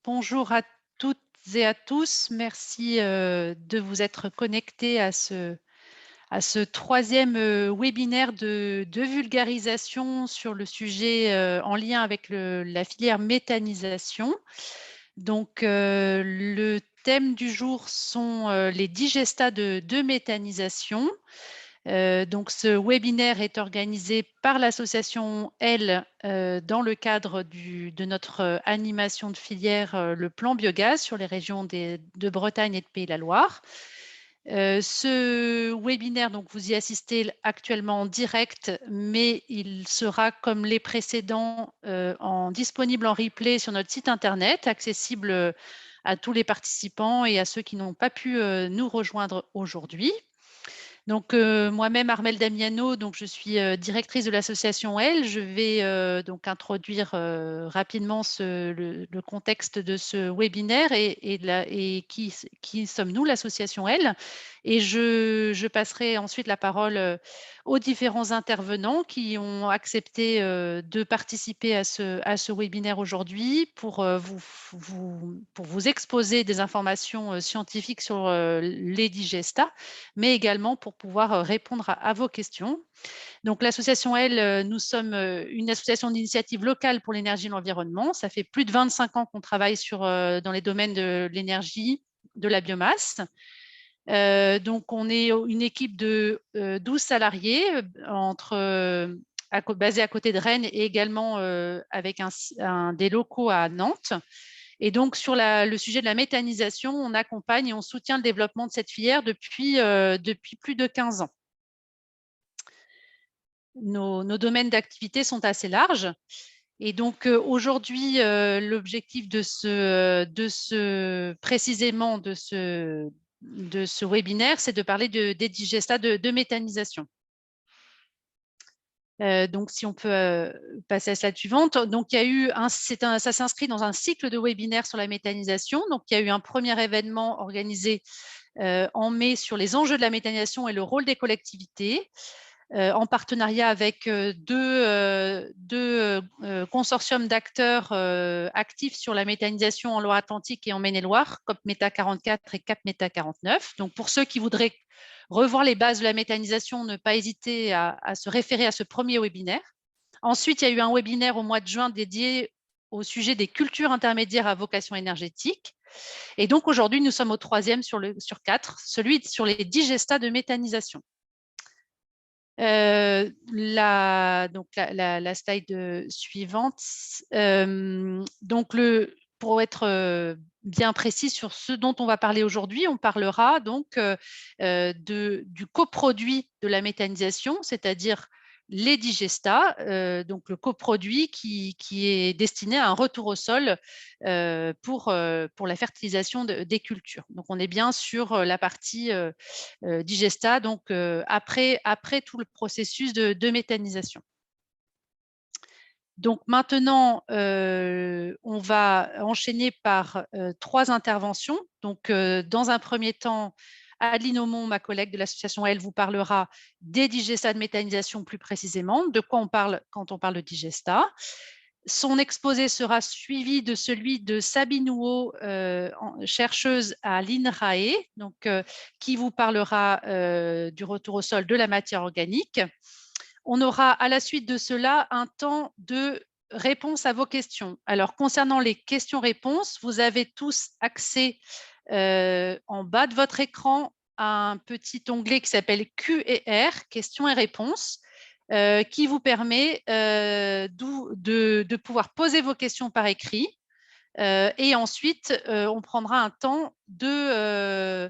Bonjour à toutes et à tous. Merci de vous être connectés à ce troisième webinaire de vulgarisation sur le sujet en lien avec la filière méthanisation. Donc, le thème du jour sont les digestats de méthanisation. Donc, ce webinaire est organisé par l'association L dans le cadre de notre animation de filière, le plan biogaz sur les régions de Bretagne et de Pays de la Loire. Ce webinaire, donc vous y assistez actuellement en direct, mais il sera, comme les précédents, disponible en replay sur notre site internet, accessible à tous les participants et à ceux qui n'ont pas pu nous rejoindre aujourd'hui. Donc, moi-même, Armelle Damiano, donc je suis directrice de l'association L. Je vais donc introduire rapidement le contexte de ce webinaire et qui sommes-nous, l'association L. Et je passerai ensuite la parole aux différents intervenants qui ont accepté de participer à ce webinaire aujourd'hui pour vous exposer des informations scientifiques sur les digestats, mais également pour pouvoir répondre à vos questions. Donc, l'association L, nous sommes une association d'initiative locale pour l'énergie et l'environnement. Ça fait plus de 25 ans qu'on travaille dans les domaines de l'énergie, de la biomasse. Donc, on est une équipe de 12 salariés basés à côté de Rennes et également avec des locaux à Nantes. Et donc, sur le sujet de la méthanisation, on accompagne et on soutient le développement de cette filière depuis plus de 15 ans. Nos domaines d'activité sont assez larges. Et donc, aujourd'hui, l'objectif précisément de ce webinaire, c'est de parler des digestats de méthanisation. Donc, si on peut passer à la slide suivante. Donc, ça s'inscrit dans un cycle de webinaires sur la méthanisation. Donc, il y a eu un premier événement organisé en mai sur les enjeux de la méthanisation et le rôle des collectivités, en partenariat avec deux consortiums d'acteurs actifs sur la méthanisation en Loire-Atlantique et en Maine-et-Loire, COP Méta 44 et CAP Méta 49. Donc, pour ceux qui voudraient revoir les bases de la méthanisation, ne pas hésiter à se référer à ce premier webinaire. Ensuite, il y a eu un webinaire au mois de juin dédié au sujet des cultures intermédiaires à vocation énergétique. Et donc, aujourd'hui, nous sommes au troisième sur 4, celui sur les digestats de méthanisation. Donc la slide suivante. Donc, pour être bien précis sur ce dont on va parler aujourd'hui, on parlera donc du coproduit de la méthanisation, c'est-à-dire les digestats, donc le coproduit qui est destiné à un retour au sol pour la fertilisation des cultures. Donc, on est bien sur la partie digestat, donc après tout le processus de méthanisation. Donc maintenant, on va enchaîner par 3 interventions. Donc, dans un premier temps, Adeline Aumont, ma collègue de l'association L, vous parlera des digestats de méthanisation plus précisément, de quoi on parle quand on parle de digestat. Son exposé sera suivi de celui de Sabine Houot, chercheuse à l'INRAE, donc, qui vous parlera du retour au sol de la matière organique. On aura à la suite de cela un temps de réponse à vos questions. Alors, concernant les questions-réponses, vous avez tous accès en bas de votre écran à un petit onglet qui s'appelle Q&R, questions et réponses, qui vous permet de pouvoir poser vos questions par écrit. Et ensuite, on prendra un temps de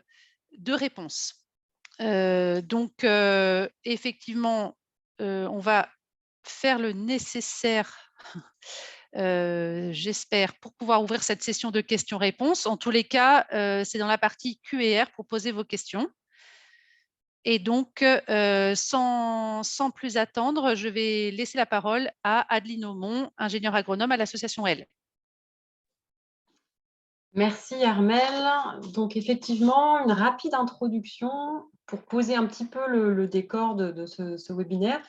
réponse. Donc, effectivement, on va faire le nécessaire, j'espère, pour pouvoir ouvrir cette session de questions-réponses. En tous les cas, c'est dans la partie Q&R pour poser vos questions. Et donc, sans plus attendre, je vais laisser la parole à Adeline Aumont, ingénieure agronome à l'association L. Merci Armelle. Donc effectivement, une rapide introduction pour poser un petit peu le décor de ce webinaire.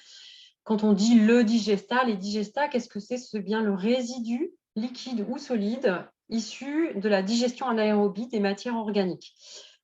Quand on dit le digestat, les digestats, qu'est-ce que c'est? C'est bien le résidu liquide ou solide issus de la digestion anaérobie des matières organiques.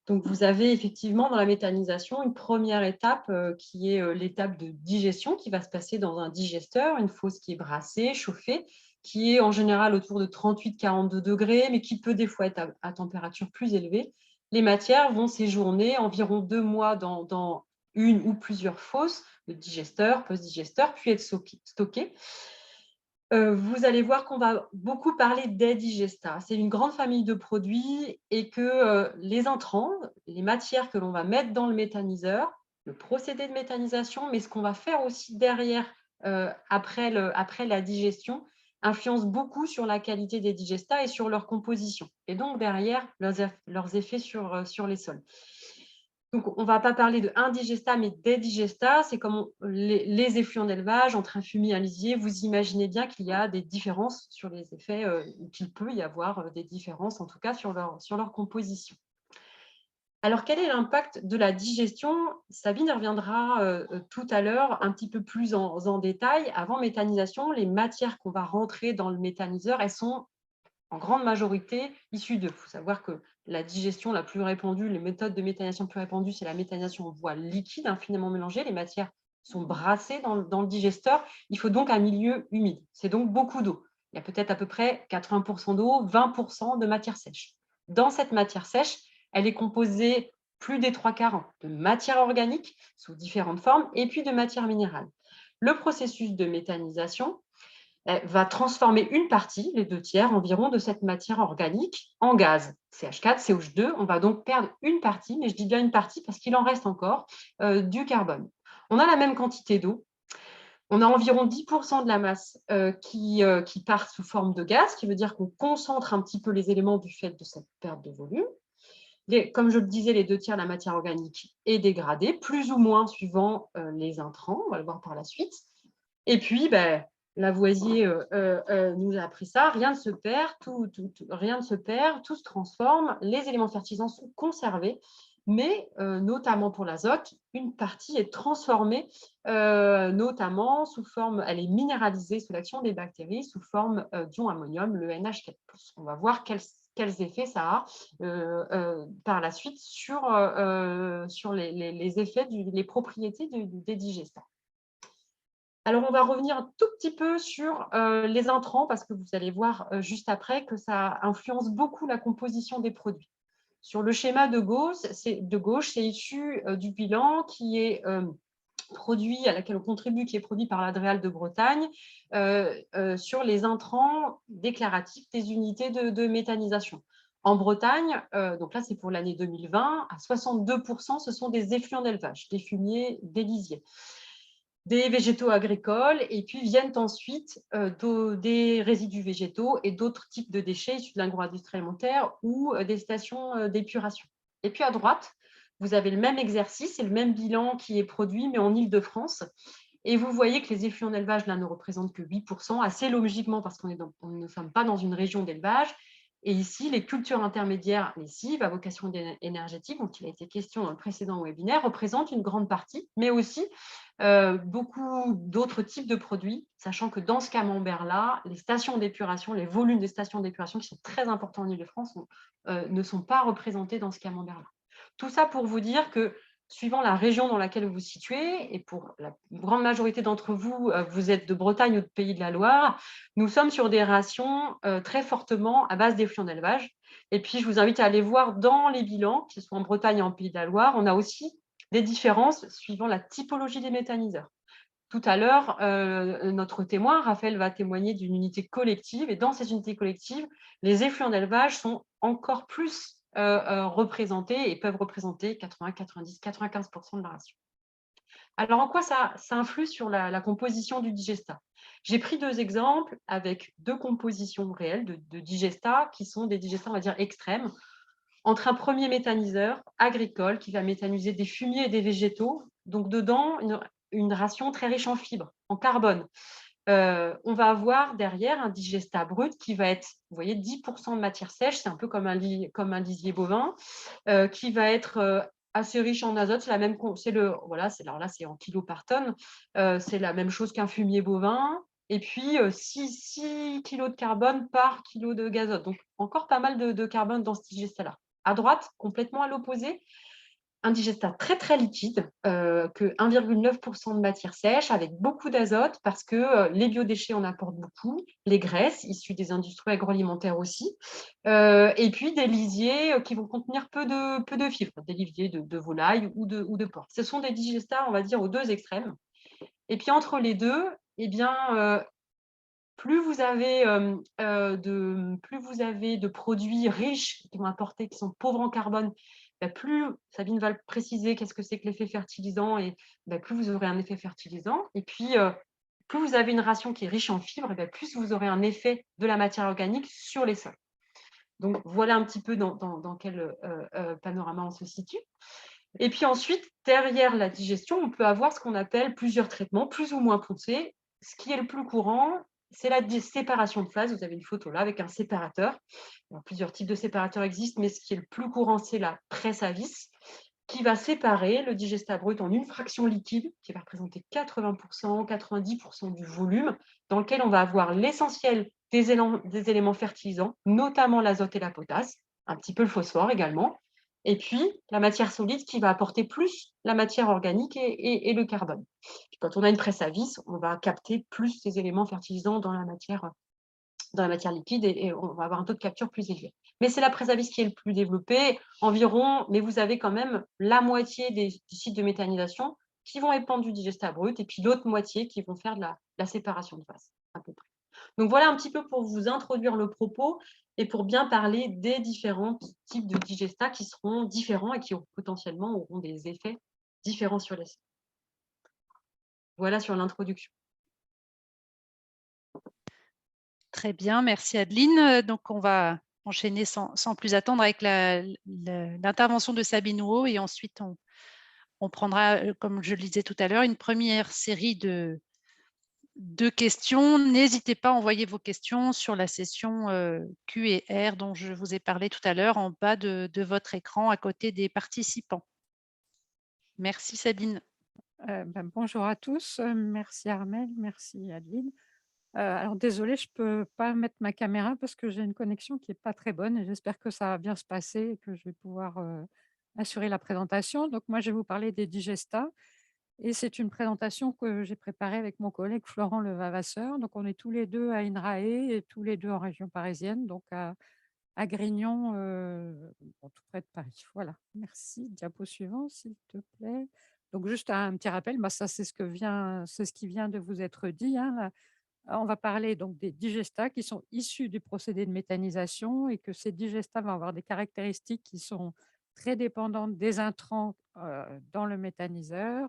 Donc, vous avez effectivement dans la méthanisation une première étape qui est l'étape de digestion qui va se passer dans un digesteur, une fosse qui est brassée, chauffée, qui est en général autour de 38-42 degrés, mais qui peut des fois être à température plus élevée. Les matières vont séjourner environ 2 mois dans une ou plusieurs fosses, le digesteur, post-digesteur, puis être stockées. Vous allez voir qu'on va beaucoup parler des digestats. C'est une grande famille de produits et que les intrants, les matières que l'on va mettre dans le méthaniseur, le procédé de méthanisation, mais ce qu'on va faire aussi derrière, après la digestion, influence beaucoup sur la qualité des digestats et sur leur composition et donc derrière leurs effets sur les sols. Donc, on ne va pas parler de indigesta, mais des digestats. C'est comme les effluents d'élevage entre un fumier et un lisier. Vous imaginez bien qu'il y a des différences sur les effets, ou qu'il peut y avoir des différences, en tout cas, sur leur composition. Alors, quel est l'impact de la digestion? Sabine y reviendra tout à l'heure un petit peu plus en détail. Avant méthanisation, les matières qu'on va rentrer dans le méthaniseur, elles sont en grande majorité issus d'eux. Il faut savoir que la digestion la plus répandue, les méthodes de méthanisation plus répandues, c'est la méthanisation en voie liquide, infiniment mélangée. Les matières sont brassées dans le digesteur. Il faut donc un milieu humide. C'est donc beaucoup d'eau. Il y a peut-être à peu près 80% d'eau, 20% de matière sèche. Dans cette matière sèche, elle est composée plus des 3/4 de matière organique sous différentes formes et puis de matière minérale. Le processus de méthanisation va transformer une partie, les 2/3 environ, de cette matière organique en gaz, CH4, CH2. On va donc perdre une partie, mais je dis bien une partie parce qu'il en reste encore, du carbone. On a la même quantité d'eau. On a environ 10% de la masse qui part sous forme de gaz, ce qui veut dire qu'on concentre un petit peu les éléments du fait de cette perte de volume. Comme je le disais, les 2/3 de la matière organique est dégradée, plus ou moins suivant les intrants, on va le voir par la suite. Et puis, Lavoisier nous a appris ça, rien ne se perd, rien ne se perd, tout se transforme, les éléments fertilisants sont conservés, mais notamment pour l'azote, une partie est transformée, notamment sous forme, elle est minéralisée sous l'action des bactéries, sous forme d'ion ammonium, le NH4+. On va voir quels effets ça a par la suite sur les effets, les propriétés des digestats. Alors, on va revenir un tout petit peu sur les intrants parce que vous allez voir juste après que ça influence beaucoup la composition des produits. Sur le schéma de gauche, c'est issu du bilan qui est produit, à laquelle on contribue, qui est produit par l'Adréal de Bretagne sur les intrants déclaratifs des unités de méthanisation. En Bretagne, donc là c'est pour l'année 2020, à 62%, ce sont des effluents d'élevage, des fumiers, des lisiers, des végétaux agricoles, et puis viennent ensuite des résidus végétaux et d'autres types de déchets issus de l'agro-industrie alimentaire ou des stations d'épuration. Et puis à droite, vous avez le même exercice et le même bilan qui est produit, mais en Île-de-France. Et vous voyez que les effluents d'élevage là ne représentent que 8%, assez logiquement parce qu'on ne sommes pas dans une région d'élevage. Et ici, les cultures intermédiaires lessives à vocation énergétique, dont il a été question dans le précédent webinaire, représentent une grande partie, mais aussi beaucoup d'autres types de produits, sachant que dans ce camembert-là, les stations d'épuration, les volumes des stations d'épuration qui sont très importants en Île-de-France ne sont pas représentés dans ce camembert-là. Tout ça pour vous dire que suivant la région dans laquelle vous vous situez, et pour la grande majorité d'entre vous, vous êtes de Bretagne ou de Pays de la Loire, nous sommes sur des rations très fortement à base d'effluents d'élevage. Et puis, je vous invite à aller voir dans les bilans, que ce soit en Bretagne et en Pays de la Loire, on a aussi des différences suivant la typologie des méthaniseurs. Tout à l'heure, notre témoin, Raphaël, va témoigner d'une unité collective. Et dans ces unités collectives, les effluents d'élevage sont encore plus représentés et peuvent représenter 80, 90, 95% de la ration. Alors, en quoi ça influe sur la composition du digestat? J'ai pris 2 exemples avec 2 compositions réelles de digestats qui sont des digestats, on va dire, extrêmes. Entre un premier méthaniseur agricole qui va méthaniser des fumiers et des végétaux, donc dedans, une ration très riche en fibres, en carbone. On va avoir derrière un digestat brut qui va être, vous voyez, 10% de matière sèche, c'est un peu comme un lisier bovin, qui va être assez riche en azote. C'est la même, alors là, c'est en kilos par tonne. C'est la même chose qu'un fumier bovin. et puis 6 kg de carbone par kilo d'azote. Donc encore pas mal de carbone dans ce digestat-là. À droite, complètement à l'opposé, un digestat très, très liquide, que 1,9 de matière sèche avec beaucoup d'azote parce que, les biodéchets en apportent beaucoup, les graisses issues des industries agroalimentaires aussi, et puis des lisiers, qui vont contenir peu de fibres, des lisiers de volaille ou de porc. Ce sont des digestats, on va dire, aux 2 extrêmes, et puis entre les 2, eh bien, plus vous avez de produits riches qui vont apporter qui sont pauvres en carbone, plus Sabine va le préciser, qu'est-ce que c'est que l'effet fertilisant, et plus vous aurez un effet fertilisant, et puis, plus vous avez une ration qui est riche en fibres, plus vous aurez un effet de la matière organique sur les sols. Donc voilà un petit peu dans quel, panorama on se situe, et puis ensuite, derrière la digestion, on peut avoir ce qu'on appelle plusieurs traitements, plus ou moins poussés. Ce qui est le plus courant, c'est la séparation de phase. Vous avez une photo là avec un séparateur. Alors, plusieurs types de séparateurs existent, mais ce qui est le plus courant, c'est la presse à vis, qui va séparer le digestat brut en une fraction liquide, qui va représenter 80%, 90% du volume, dans lequel on va avoir l'essentiel des éléments fertilisants, notamment l'azote et la potasse, un petit peu le phosphore également, et puis la matière solide qui va apporter plus la matière organique et le carbone. Puis quand on a une presse à vis, on va capter plus ces éléments fertilisants dans la matière liquide, et on va avoir un taux de capture plus élevé. Mais c'est la presse à vis qui est le plus développé, environ, mais vous avez quand même la moitié des sites de méthanisation qui vont épandre du digestat brut, et puis l'autre moitié qui vont faire de la séparation de phase, à peu près. Donc voilà un petit peu pour vous introduire le propos et pour bien parler des différents types de digestats qui seront différents et qui potentiellement auront des effets différents sur les cellules. Voilà sur l'introduction. Très bien, merci Adeline. Donc on va enchaîner sans plus attendre avec l'intervention de Sabine Huot, et ensuite on prendra, comme je le disais tout à l'heure, une première série de questions. N'hésitez pas à envoyer vos questions sur la session Q&R dont je vous ai parlé tout à l'heure, en bas de votre écran à côté des participants. Merci Sabine. Bonjour à tous, merci Armelle, merci Adeline. Alors désolée, je peux pas mettre ma caméra parce que j'ai une connexion qui est pas très bonne, et j'espère que ça va bien se passer et que je vais pouvoir, assurer la présentation. Donc moi, je vais vous parler des digestats, et c'est une présentation que j'ai préparée avec mon collègue Florent Levavasseur. Donc on est tous les 2 à INRAE et tous les 2 en région parisienne, donc à Grignon, bon, tout près de Paris. Voilà, merci. Diapo suivant, s'il te plaît. Donc juste un petit rappel, ça c'est ce qui vient de vous être dit, hein, là. On va parler donc des digestats qui sont issus du procédé de méthanisation, et que ces digestats vont avoir des caractéristiques qui sont très dépendantes des intrants, dans le méthaniseur.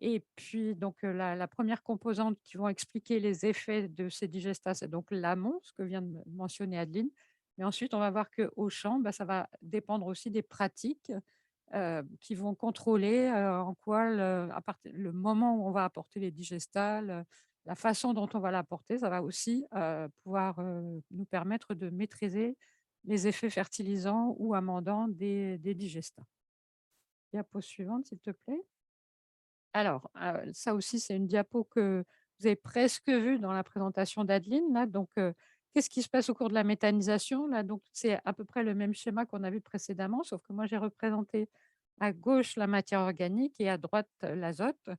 Et puis donc, la 1re composante qui vont expliquer les effets de ces digestats, c'est donc l'amont, ce que vient de mentionner Adeline. Mais ensuite, on va voir qu'au champ, ça va dépendre aussi des pratiques, qui vont contrôler, en quoi le moment où on va apporter les digestats, la façon dont on va l'apporter, ça va aussi, pouvoir, nous permettre de maîtriser les effets fertilisants ou amendants des digestats. Diapo suivante, s'il te plaît. Alors, ça aussi, c'est une diapo que vous avez presque vue dans la présentation d'Adeline, là. Donc, qu'est-ce qui se passe au cours de la méthanisation, là? Donc, c'est à peu près le même schéma qu'on a vu précédemment, sauf que moi, j'ai représenté à gauche la matière organique et à droite, l'azote.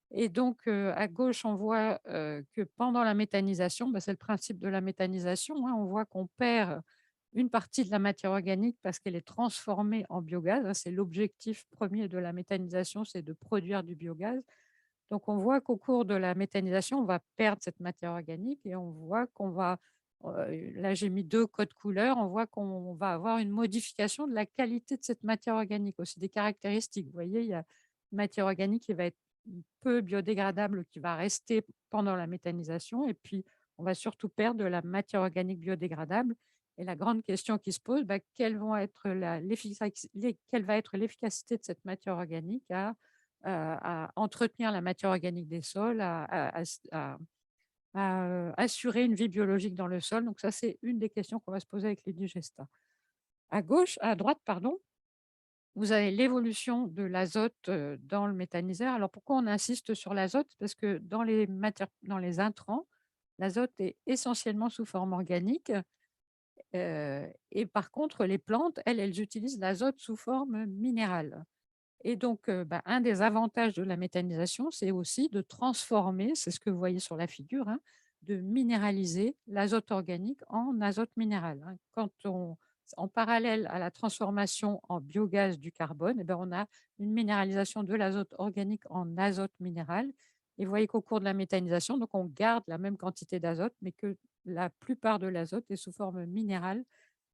Et donc, à gauche, on voit, que pendant la méthanisation, c'est le principe de la méthanisation, hein, on voit qu'on perd une partie de la matière organique parce qu'elle est transformée en biogaz, hein. C'est l'objectif premier de la méthanisation, c'est de produire du biogaz. Donc on voit qu'au cours de la méthanisation, on va perdre cette matière organique, et on voit qu'on va, là j'ai mis 2 codes couleurs, on voit qu'on va avoir une modification de la qualité de cette matière organique, aussi des caractéristiques. Vous voyez, il y a une matière organique qui va être peu biodégradable, qui va rester pendant la méthanisation, et puis on va surtout perdre de la matière organique biodégradable. Et la grande question qui se pose, quelle va être l'efficacité de cette matière organique à entretenir la matière organique des sols, à assurer une vie biologique dans le sol. Donc ça, c'est une des questions qu'on va se poser avec les digestats. À droite, pardon, vous avez l'évolution de l'azote, dans le méthaniseur. Alors pourquoi on insiste sur l'azote? Parce que dans les intrants, L'azote est essentiellement sous forme organique, et par contre, les plantes, elles utilisent l'azote sous forme minérale. Et donc, un des avantages de la méthanisation, c'est aussi de transformer, c'est ce que vous voyez sur la figure, hein, de minéraliser l'azote organique en azote minéral, hein. En parallèle à la transformation en biogaz du carbone, eh ben, on a une minéralisation de l'azote organique en azote minéral. Et vous voyez qu'au cours de la méthanisation, donc on garde la même quantité d'azote, mais que la plupart de l'azote est sous forme minérale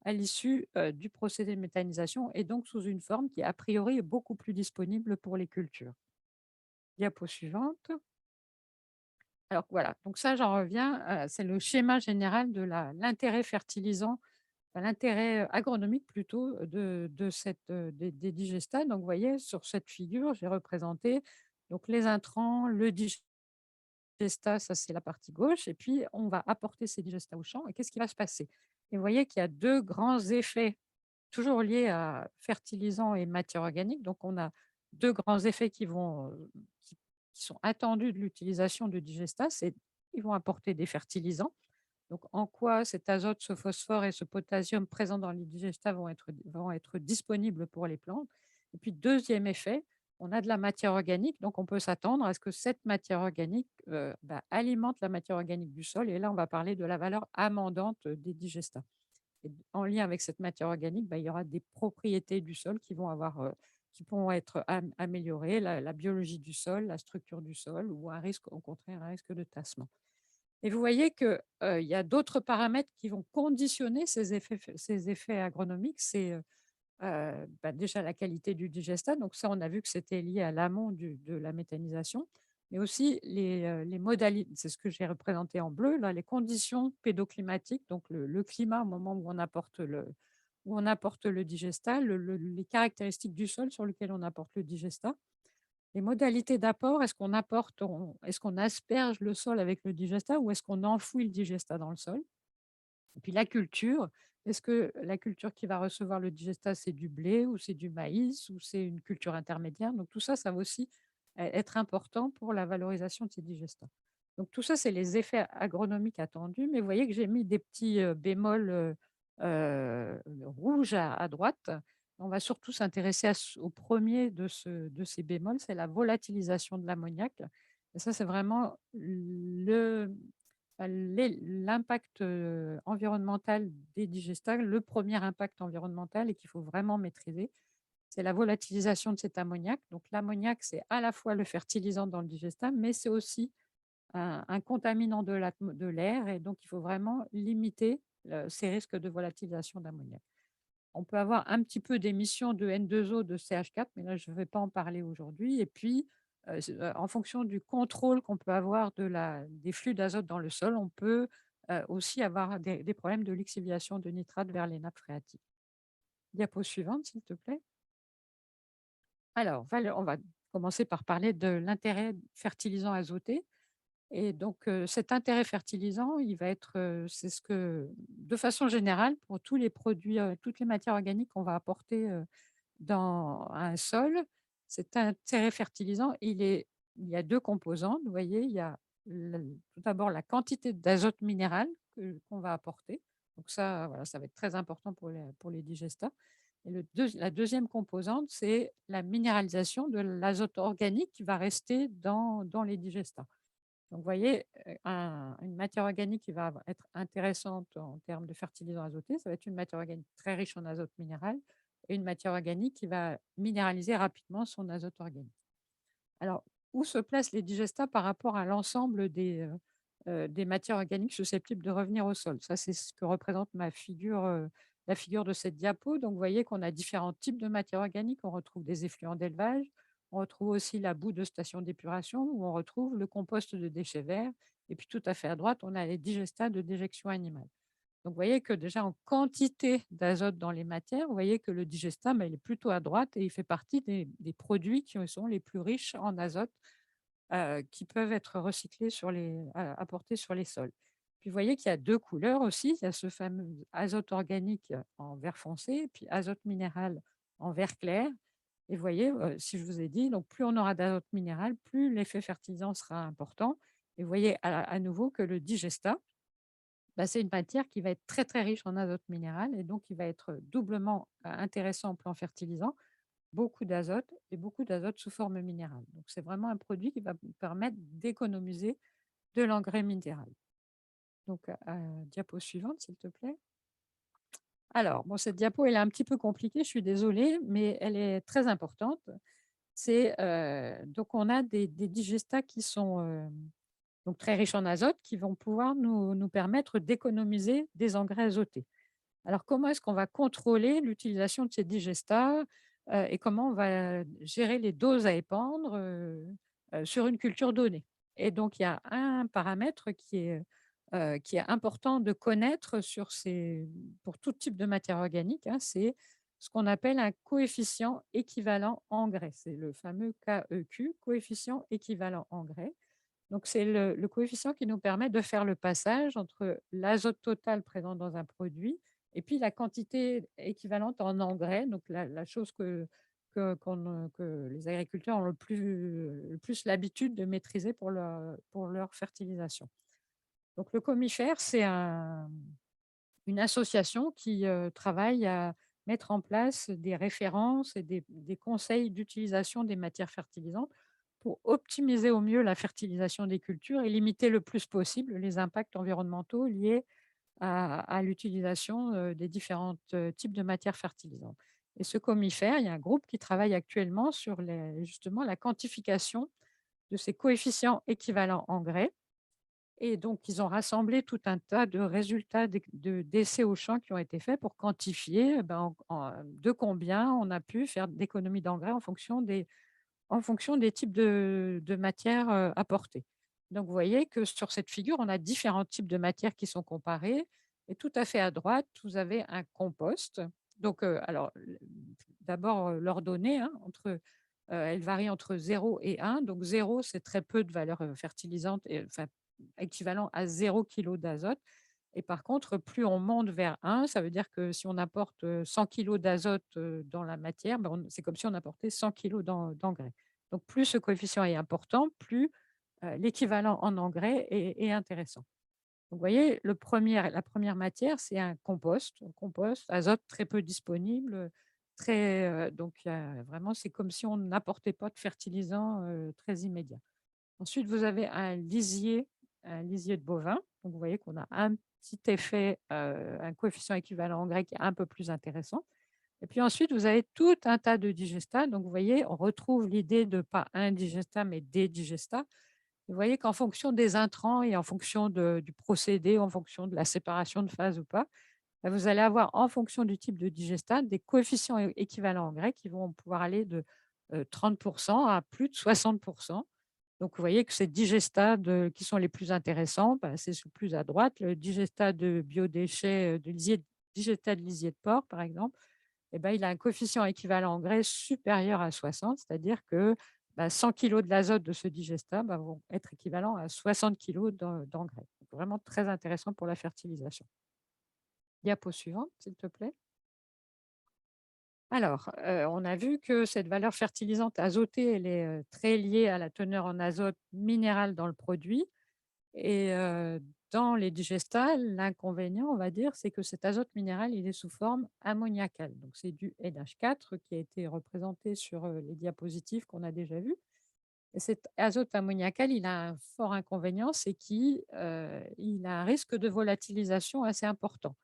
à l'issue du procédé de méthanisation et donc sous une forme qui, a priori, est beaucoup plus disponible pour les cultures. Diapo suivante. Alors voilà, donc ça, j'en reviens, c'est le schéma général de l'intérêt fertilisant, enfin, l'intérêt agronomique plutôt des digestats. Donc vous voyez, sur cette figure, j'ai représenté donc, les intrants, le digestat, ça c'est la partie gauche, et puis on va apporter ces digestats au champ, et qu'est-ce qui va se passer? Et vous voyez qu'il y a deux grands effets toujours liés à fertilisants et matières organiques. Donc, on a 2 grands effets qui sont attendus de l'utilisation de digestat. C'est ils vont apporter des fertilisants. Donc, en quoi cet azote, ce phosphore et ce potassium présents dans les digestats vont être disponibles pour les plantes. Et puis, deuxième effet, on a de la matière organique, donc on peut s'attendre à ce que cette matière organique, alimente la matière organique du sol, et là, on va parler de la valeur amendante des digestats. Et en lien avec cette matière organique, il y aura des propriétés du sol qui pourront être améliorées, la biologie du sol, la structure du sol, ou un risque, au contraire, un risque de tassement. Et vous voyez qu'il y a d'autres paramètres qui vont conditionner ces effets agronomiques. C'est déjà la qualité du digestat. Donc ça, on a vu que c'était lié à l'amont de la méthanisation, mais aussi les modalités, c'est ce que j'ai représenté en bleu, là, les conditions pédoclimatiques, donc le climat au moment où on apporte le digestat, les caractéristiques du sol sur lequel on apporte le digestat, les modalités d'apport, est-ce qu'on asperge le sol avec le digestat ou est-ce qu'on enfouit le digestat dans le sol? Et puis la culture, est-ce que la culture qui va recevoir le digestat, c'est du blé ou c'est du maïs ou c'est une culture intermédiaire? Donc tout ça, ça va aussi être important pour la valorisation de ces digestats. Donc tout ça, c'est les effets agronomiques attendus, mais vous voyez que j'ai mis des petits bémols rouges à droite. On va surtout s'intéresser au premier de ces bémols, c'est la volatilisation de l'ammoniac. Et ça, c'est vraiment l'impact, environnemental des digestats, le premier impact environnemental et qu'il faut vraiment maîtriser, c'est la volatilisation de cet ammoniac. Donc l'ammoniac, c'est à la fois le fertilisant dans le digestat, mais c'est aussi un contaminant de l'air, et donc il faut vraiment limiter, ces risques de volatilisation d'ammoniac. On peut avoir un petit peu d'émissions de N2O, de CH4, mais là, je ne vais pas en parler aujourd'hui. Et puis, en fonction du contrôle qu'on peut avoir des flux d'azote dans le sol, on peut aussi avoir des problèmes de lixiviation de nitrate vers les nappes phréatiques. Diapo suivante, s'il te plaît. Alors, on va commencer par parler de l'intérêt fertilisant azoté. Et donc, cet intérêt fertilisant, il va être, c'est ce que, de façon générale, pour tous les produits, toutes les matières organiques qu'on va apporter dans un sol, cet intérêt fertilisant, il y a 2 composantes. Vous voyez, il y a tout d'abord la quantité d'azote minéral qu'on va apporter. Donc ça, voilà, ça va être très important pour les digestats. Et la deuxième composante, c'est la minéralisation de l'azote organique qui va rester dans les digestats. Donc, vous voyez, une matière organique qui va être intéressante en termes de fertilisant azoté, ça va être une matière organique très riche en azote minéral, et une matière organique qui va minéraliser rapidement son azote organique. Alors, où se placent les digestats par rapport à l'ensemble des matières organiques susceptibles de revenir au sol? Ça, c'est ce que représente la figure de cette diapo. Donc, vous voyez qu'on a différents types de matières organiques. On retrouve des effluents d'élevage, on retrouve aussi la boue de station d'épuration, où on retrouve le compost de déchets verts. Et puis, tout à fait à droite, on a les digestats de déjection animale. Donc, vous voyez que déjà en quantité d'azote dans les matières, vous voyez que le digestat, il est plutôt à droite et il fait partie des produits qui sont les plus riches en azote, qui peuvent être recyclés apportés sur les sols. Puis, vous voyez qu'il y a 2 couleurs aussi. Il y a ce fameux azote organique en vert foncé et puis azote minéral en vert clair. Et vous voyez, si je vous ai dit, donc plus on aura d'azote minéral, plus l'effet fertilisant sera important. Et vous voyez à nouveau que le digestat, bah, c'est une matière qui va être très, très riche en azote minéral et donc qui va être doublement intéressant au plan fertilisant, beaucoup d'azote et beaucoup d'azote sous forme minérale. Donc c'est vraiment un produit qui va vous permettre d'économiser de l'engrais minéral. Donc, diapo suivante, s'il te plaît. Alors, bon, cette diapo, elle est un petit peu compliquée, je suis désolée, mais elle est très importante. C'est, donc on a des digestats qui sont, donc très riches en azote, qui vont pouvoir nous permettre d'économiser des engrais azotés. Alors, comment est-ce qu'on va contrôler l'utilisation de ces digestats, et comment on va gérer les doses à épandre, sur une culture donnée? Et donc il y a un paramètre qui est important de connaître pour tout type de matière organique, hein, c'est ce qu'on appelle un coefficient équivalent engrais. C'est le fameux KEQ, coefficient équivalent engrais. Donc, c'est le coefficient qui nous permet de faire le passage entre l'azote total présent dans un produit et puis la quantité équivalente en engrais, donc la chose que les agriculteurs ont le plus l'habitude de maîtriser pour leur fertilisation. Donc, le Comifère, c'est une association qui travaille à mettre en place des références et des conseils d'utilisation des matières fertilisantes pour optimiser au mieux la fertilisation des cultures et limiter le plus possible les impacts environnementaux liés à l'utilisation des différents types de matières fertilisantes. Et ce Comifère, il y a un groupe qui travaille actuellement sur justement la quantification de ces coefficients équivalents engrais et donc, ils ont rassemblé tout un tas de résultats d'essais au champ qui ont été faits pour quantifier de combien on a pu faire d'économies d'engrais en fonction des types de matières apportées. Donc, vous voyez que sur cette figure, on a différents types de matières qui sont comparées. Et tout à fait à droite, vous avez un compost. Donc, alors, d'abord, leurs données, hein, elles varient entre 0 et 1. Donc, 0, c'est très peu de valeur fertilisante, enfin, équivalent à 0 kg d'azote. Et par contre, plus on monte vers 1, ça veut dire que si on apporte 100 kg d'azote dans la matière, ben, c'est comme si on apportait 100 kg d'engrais. Donc, plus ce coefficient est important, plus l'équivalent en engrais est intéressant. Donc, vous voyez, la première matière, c'est un compost, azote très peu disponible. Donc, vraiment, c'est comme si on n'apportait pas de fertilisant très immédiat. Ensuite, vous avez un lisier de bovin. Donc, vous voyez qu'on a un petit effet, un coefficient équivalent engrais qui est un peu plus intéressant. Et puis ensuite, vous avez tout un tas de digestats. Donc, vous voyez, on retrouve l'idée de pas un digestat, mais des digestats. Vous voyez qu'en fonction des intrants et en fonction du procédé, en fonction de la séparation de phase ou pas, bah, vous allez avoir, en fonction du type de digestat, des coefficients équivalents engrais qui vont pouvoir aller de 30% à plus de 60%. Donc, vous voyez que ces digestats qui sont les plus intéressants, bah, c'est plus à droite, le digestat de biodéchets, digestat de lisier de porc, par exemple, eh ben, il a un coefficient équivalent engrais supérieur à 60, c'est-à-dire que 100 kg de l'azote de ce digestat vont être équivalents à 60 kg d'engrais. Donc, vraiment très intéressant pour la fertilisation. Diapo suivante, s'il te plaît. Alors, on a vu que cette valeur fertilisante azotée, elle est très liée à la teneur en azote minéral dans le produit. Et dans les digestats, l'inconvénient, on va dire, c'est que cet azote minéral, il est sous forme ammoniacale. Donc, c'est du NH4 qui a été représenté sur les diapositives qu'on a déjà vues. Et cet azote ammoniacal, il a un fort inconvénient, c'est qu'il il a un risque de volatilisation assez important.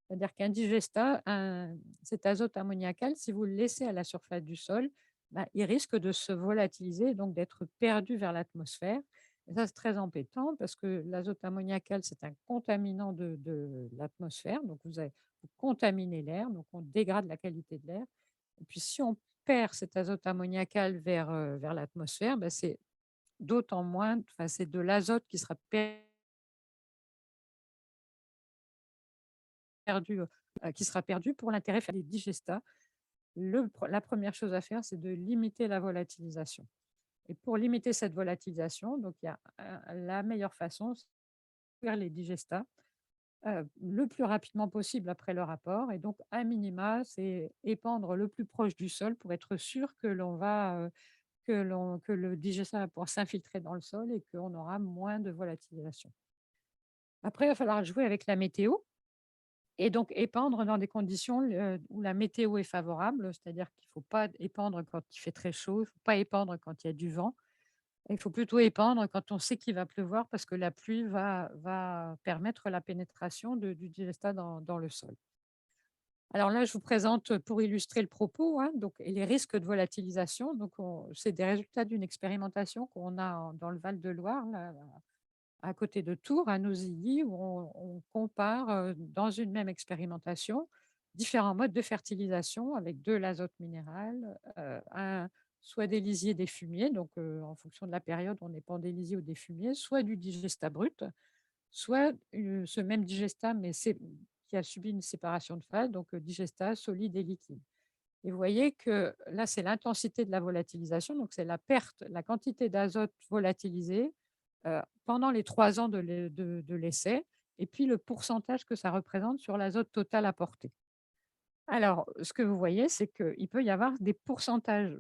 C'est-à-dire qu'un digestat, cet azote ammoniacal, si vous le laissez à la surface du sol, il risque de se volatiliser, donc d'être perdu vers l'atmosphère. Et ça, c'est très embêtant parce que l'azote ammoniacal, c'est un contaminant de l'atmosphère. Donc, vous contaminez l'air, donc on dégrade la qualité de l'air. Et puis, si on perd cet azote ammoniacal vers l'atmosphère, c'est d'autant moins, enfin, c'est de l'azote qui sera perdu, qui sera perdu pour l'intérêt des digestats. La première chose à faire, c'est de limiter la volatilisation. Et pour limiter cette volatilisation, donc il y a la meilleure façon, c'est de faire les digestats le plus rapidement possible après leur apport. Et donc, à minima, c'est épandre le plus proche du sol pour être sûr que le digestat va pouvoir s'infiltrer dans le sol et qu'on aura moins de volatilisation. Après, il va falloir jouer avec la météo et donc épandre dans des conditions où la météo est favorable, c'est-à-dire qu'il ne faut pas épandre quand il fait très chaud, il ne faut pas épandre quand il y a du vent. Il faut plutôt épandre quand on sait qu'il va pleuvoir parce que la pluie va permettre la pénétration du digestat dans le sol. Alors là, je vous présente pour illustrer le propos, hein, donc, et les risques de volatilisation. Donc, c'est des résultats d'une expérimentation qu'on a dans le Val-de-Loire, là, à côté de Tours, à Nosilly, où on compare dans une même expérimentation différents modes de fertilisation avec de l'azote minéral, soit des lisiers, des fumiers, donc en fonction de la période, on épand des lisiers ou des fumiers, soit du digestat brut, soit ce même digestat, mais qui a subi une séparation de phase, donc digestat solide et liquide. Et vous voyez que là, c'est l'intensité de la volatilisation, donc c'est la perte, la quantité d'azote volatilisé pendant les 3 ans de l'essai, et puis le pourcentage que ça représente sur l'azote total apporté. Alors, ce que vous voyez, c'est qu'il peut y avoir des pourcentages.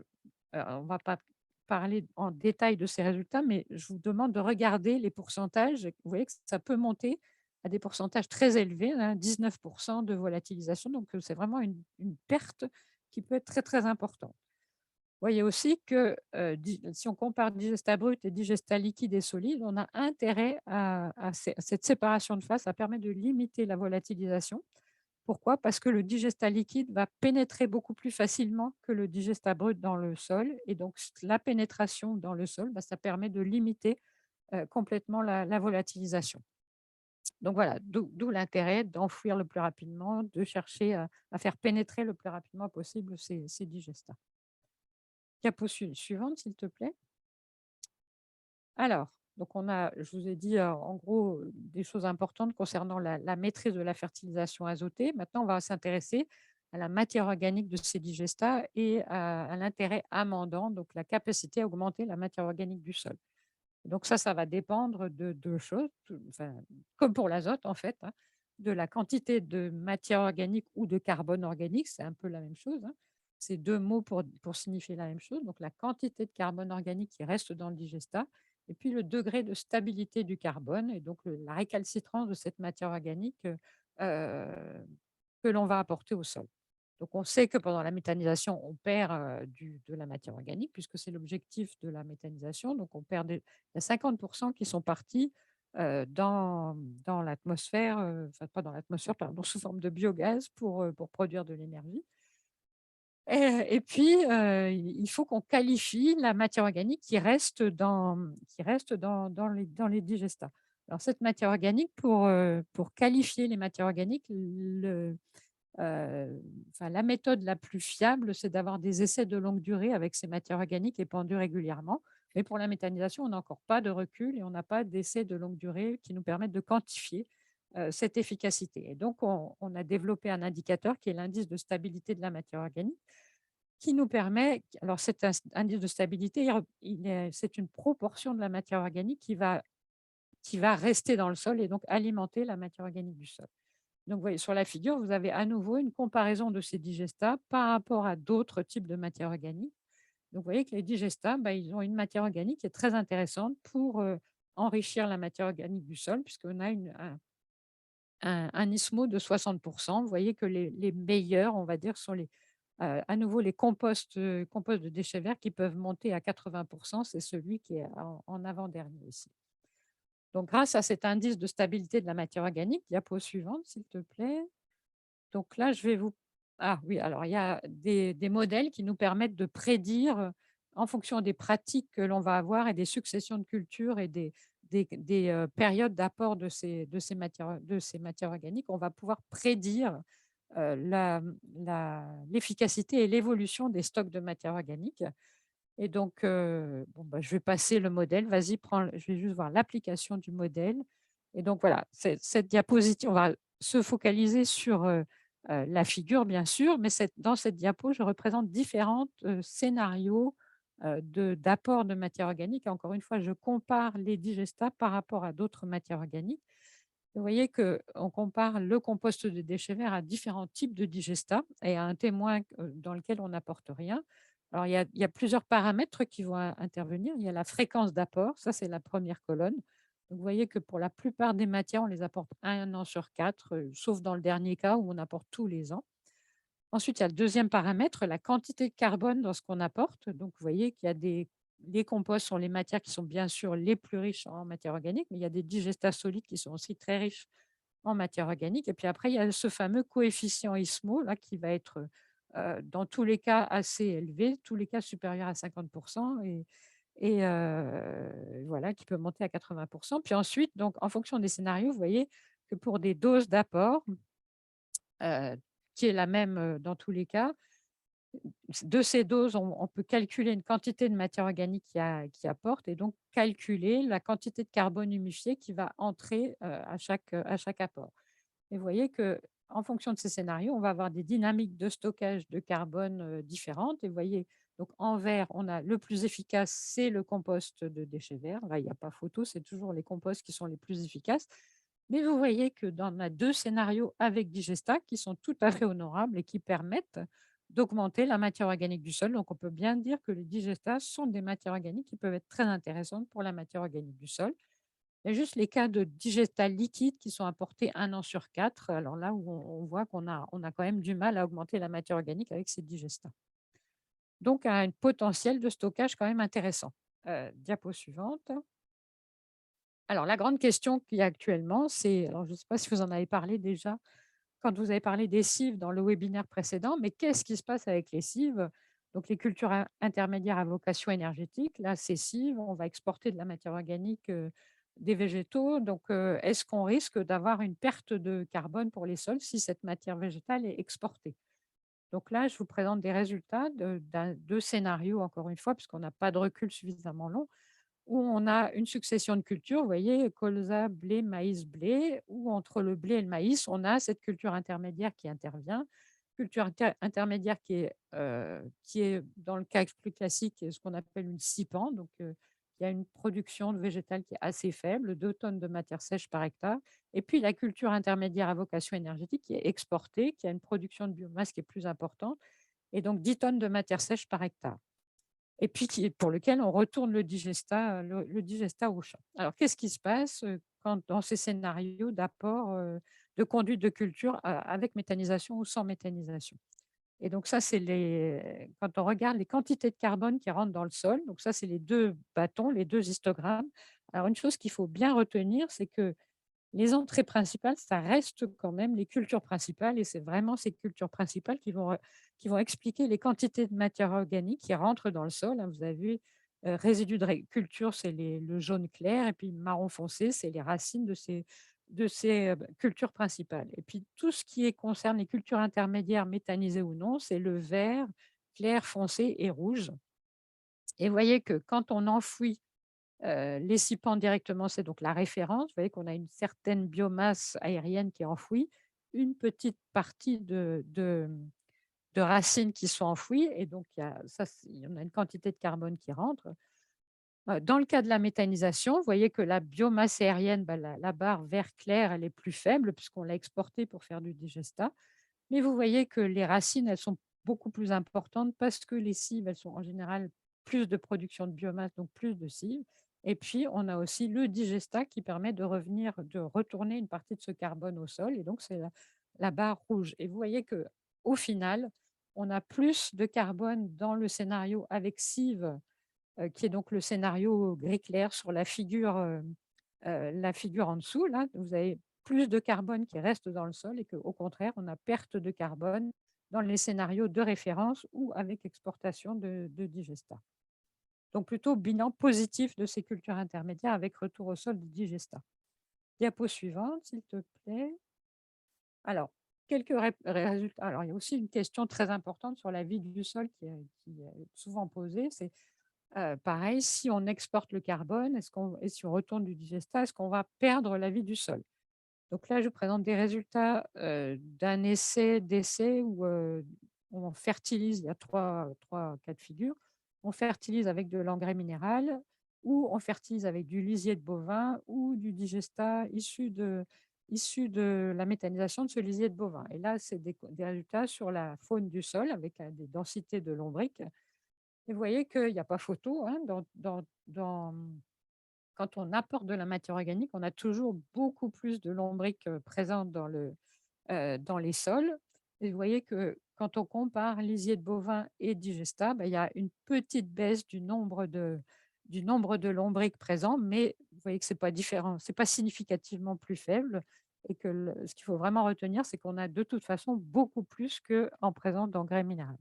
On ne va pas parler en détail de ces résultats, mais je vous demande de regarder les pourcentages. Vous voyez que ça peut monter à des pourcentages très élevés, hein, 19% de volatilisation. Donc, c'est vraiment une perte qui peut être très, très importante. Vous voyez aussi que si on compare digestat brut et digestat liquide et solide, on a intérêt à cette séparation de phase. Ça permet de limiter la volatilisation. Pourquoi? Parce que le digestat liquide va pénétrer beaucoup plus facilement que le digestat brut dans le sol, et donc la pénétration dans le sol, bah, ça permet de limiter complètement la volatilisation. Donc voilà, d'où l'intérêt d'enfouir le plus rapidement, de chercher à faire pénétrer le plus rapidement possible ces digestats. Diapo suivante, s'il te plaît. Alors, donc je vous ai dit en gros des choses importantes concernant la maîtrise de la fertilisation azotée. Maintenant, on va s'intéresser à la matière organique de ces digestats et à l'intérêt amendant, donc la capacité à augmenter la matière organique du sol. Donc ça va dépendre de deux choses, enfin, comme pour l'azote en fait, hein, de la quantité de matière organique ou de carbone organique, c'est un peu la même chose, hein. C'est deux mots pour signifier la même chose. Donc la quantité de carbone organique qui reste dans le digestat, et puis le degré de stabilité du carbone, et donc la récalcitrance de cette matière organique euh, que l'on va apporter au sol. Donc, on sait que pendant la méthanisation, on perd de la matière organique, puisque c'est l'objectif de la méthanisation. Donc, il y a 50% qui sont partis dans l'atmosphère, enfin pas dans l'atmosphère, pardon, sous forme de biogaz pour produire de l'énergie. Et puis, il faut qu'on qualifie la matière organique qui reste dans les digestats. Alors, cette matière organique, pour qualifier les matières organiques, enfin, la méthode la plus fiable, c'est d'avoir des essais de longue durée avec ces matières organiques épandues régulièrement. Mais pour la méthanisation, on n'a encore pas de recul et on n'a pas d'essais de longue durée qui nous permettent de quantifier cette efficacité. Et donc, on a développé un indicateur qui est l'indice de stabilité de la matière organique, qui nous permet, alors cet indice de stabilité, c'est une proportion de la matière organique qui va rester dans le sol et donc alimenter la matière organique du sol. Donc, vous voyez, sur la figure, vous avez à nouveau une comparaison de ces digestats par rapport à d'autres types de matières organiques. Donc, vous voyez que les digestats, bah, ils ont une matière organique qui est très intéressante pour enrichir la matière organique du sol, puisqu'on a un ISMO de 60%. Vous voyez que les meilleurs, on va dire, sont à nouveau les composts de déchets verts qui peuvent monter à 80%. C'est celui qui est en avant-dernier ici. Donc, grâce à cet indice de stabilité de la matière organique, diapo suivante, s'il te plaît. Donc là, je vais vous ah oui, alors il y a des modèles qui nous permettent de prédire, en fonction des pratiques que l'on va avoir et des successions de cultures et des périodes d'apport de ces matières organiques, on va pouvoir prédire, l'efficacité et l'évolution des stocks de matière organique. Et donc, bon, bah, je vais passer le modèle. Vas-y, je vais juste voir l'application du modèle. Et donc voilà, cette diapositive, on va se focaliser sur la figure, bien sûr, mais dans cette diapo, je représente différents scénarios d'apport de matière organique. Et encore une fois, je compare les digestats par rapport à d'autres matières organiques. Vous voyez qu'on compare le compost de déchets verts à différents types de digestats et à un témoin dans lequel on n'apporte rien. Alors, il y a plusieurs paramètres qui vont intervenir. Il y a la fréquence d'apport, ça c'est la première colonne. Donc, vous voyez que pour la plupart des matières, on les apporte un an sur quatre, sauf dans le dernier cas où on apporte tous les ans. Ensuite, il y a le deuxième paramètre, la quantité de carbone dans ce qu'on apporte. Donc, vous voyez qu'il y a les composts sont les matières qui sont bien sûr les plus riches en matière organique, mais il y a des digestats solides qui sont aussi très riches en matière organique. Et puis après, il y a ce fameux coefficient ISMO là, qui va être dans tous les cas assez élevé, tous les cas supérieurs à 50%, voilà, qui peut monter à 80%. Puis ensuite, donc, en fonction des scénarios, vous voyez que pour des doses d'apport, euh, qui est la même dans tous les cas, de ces doses, on peut calculer une quantité de matière organique qui apporte et donc calculer la quantité de carbone humifié qui va entrer à chaque apport. Et vous voyez que en fonction de ces scénarios, on va avoir des dynamiques de stockage de carbone différentes. Et vous voyez, donc en vert, on a le plus efficace, c'est le compost de déchets verts. Là, il n'y a pas photo, c'est toujours les composts qui sont les plus efficaces. Mais vous voyez que dans on a deux scénarios avec Digesta qui sont tout à fait honorables et qui permettent d'augmenter la matière organique du sol. Donc, on peut bien dire que les digestats sont des matières organiques qui peuvent être très intéressantes pour la matière organique du sol. Il y a juste les cas de digestats liquides qui sont apportés un an sur quatre. Alors là où on voit qu'on a quand même du mal à augmenter la matière organique avec ces digestats. Donc, un potentiel de stockage quand même intéressant. Diapo suivante. Alors, la grande question qu'il y a actuellement, c'est, alors je ne sais pas si vous en avez parlé déjà quand vous avez parlé des cives dans le webinaire précédent, mais qu'est-ce qui se passe avec les cives? Donc, les cultures intermédiaires à vocation énergétique, là, ces cives, on va exporter de la matière organique des végétaux. Donc, est-ce qu'on risque d'avoir une perte de carbone pour les sols si cette matière végétale est exportée? Donc là, je vous présente des résultats de scénarios, encore une fois, puisqu'on n'a pas de recul suffisamment long, où on a une succession de cultures, vous voyez, colza, blé, maïs, blé, où entre le blé et le maïs, on a cette culture intermédiaire qui intervient. Culture intermédiaire qui est, dans le cas plus classique, ce qu'on appelle une CIPAN. Donc, il y a une production de végétale qui est assez faible, 2 tonnes de matière sèche par hectare. Et puis, la culture intermédiaire à vocation énergétique qui est exportée, qui a une production de biomasse qui est plus importante, et donc 10 tonnes de matière sèche par hectare et puis pour lequel on retourne le digestat au champ. Alors, qu'est-ce qui se passe quand, dans ces scénarios d'apport de conduite de culture avec méthanisation ou sans méthanisation? Et donc, ça, quand on regarde les quantités de carbone qui rentrent dans le sol, donc ça, c'est les deux bâtons, les deux histogrammes. Alors, une chose qu'il faut bien retenir, c'est que les entrées principales, ça reste quand même les cultures principales et c'est vraiment ces cultures principales qui vont expliquer les quantités de matière organique qui rentrent dans le sol, hein. Vous avez vu, résidus de culture, c'est le jaune clair et puis marron foncé, c'est les racines de ces cultures principales. Et puis tout ce qui concerne les cultures intermédiaires méthanisées ou non, c'est le vert, clair, foncé et rouge. Et vous voyez que quand on enfouit les CIPAN directement, c'est donc la référence. Vous voyez qu'on a une certaine biomasse aérienne qui est enfouie, une petite partie de racines qui sont enfouies et donc il y en a une quantité de carbone qui rentre. Dans le cas de la méthanisation, vous voyez que la biomasse aérienne, bah, la barre vert clair, elle est plus faible puisqu'on l'a exportée pour faire du digestat. Mais vous voyez que les racines, elles sont beaucoup plus importantes parce que les cives, elles sont en général plus de production de biomasse, donc plus de cives. Et puis, on a aussi le digestat qui permet de retourner une partie de ce carbone au sol. Et donc, c'est la barre rouge. Et vous voyez que au final, on a plus de carbone dans le scénario avec cives, qui est donc le scénario gris clair sur la figure en dessous, là, vous avez plus de carbone qui reste dans le sol et qu'au contraire, on a perte de carbone dans les scénarios de référence ou avec exportation de digestat. Donc plutôt bilan positif de ces cultures intermédiaires avec retour au sol de digestat. Diapo suivante, s'il te plaît. Alors, quelques résultats. Alors, il y a aussi une question très importante sur la vie du sol qui est souvent posée. C'est pareil, si on exporte le carbone et si on retourne du digestat, est-ce qu'on va perdre la vie du sol? Donc là, je vous présente des résultats d'un d'essai où on fertilise, il y a trois cas de figure. On fertilise avec de l'engrais minéral ou on fertilise avec du lisier de bovin ou du digestat issu de la méthanisation de ce lisier de bovin. Et là, c'est des résultats sur la faune du sol avec des densités de lombric Et vous voyez qu'il y a pas photo, hein, quand on apporte de la matière organique, on a toujours beaucoup plus de lombric, présentes dans les sols. Et vous voyez que quand on compare lisier de bovin et digestat, bah, il y a une petite baisse du nombre de lombrics présents, mais vous voyez que c'est pas différent, c'est pas significativement plus faible et que ce qu'il faut vraiment retenir, c'est qu'on a de toute façon beaucoup plus qu'en présence d'engrais minéraux.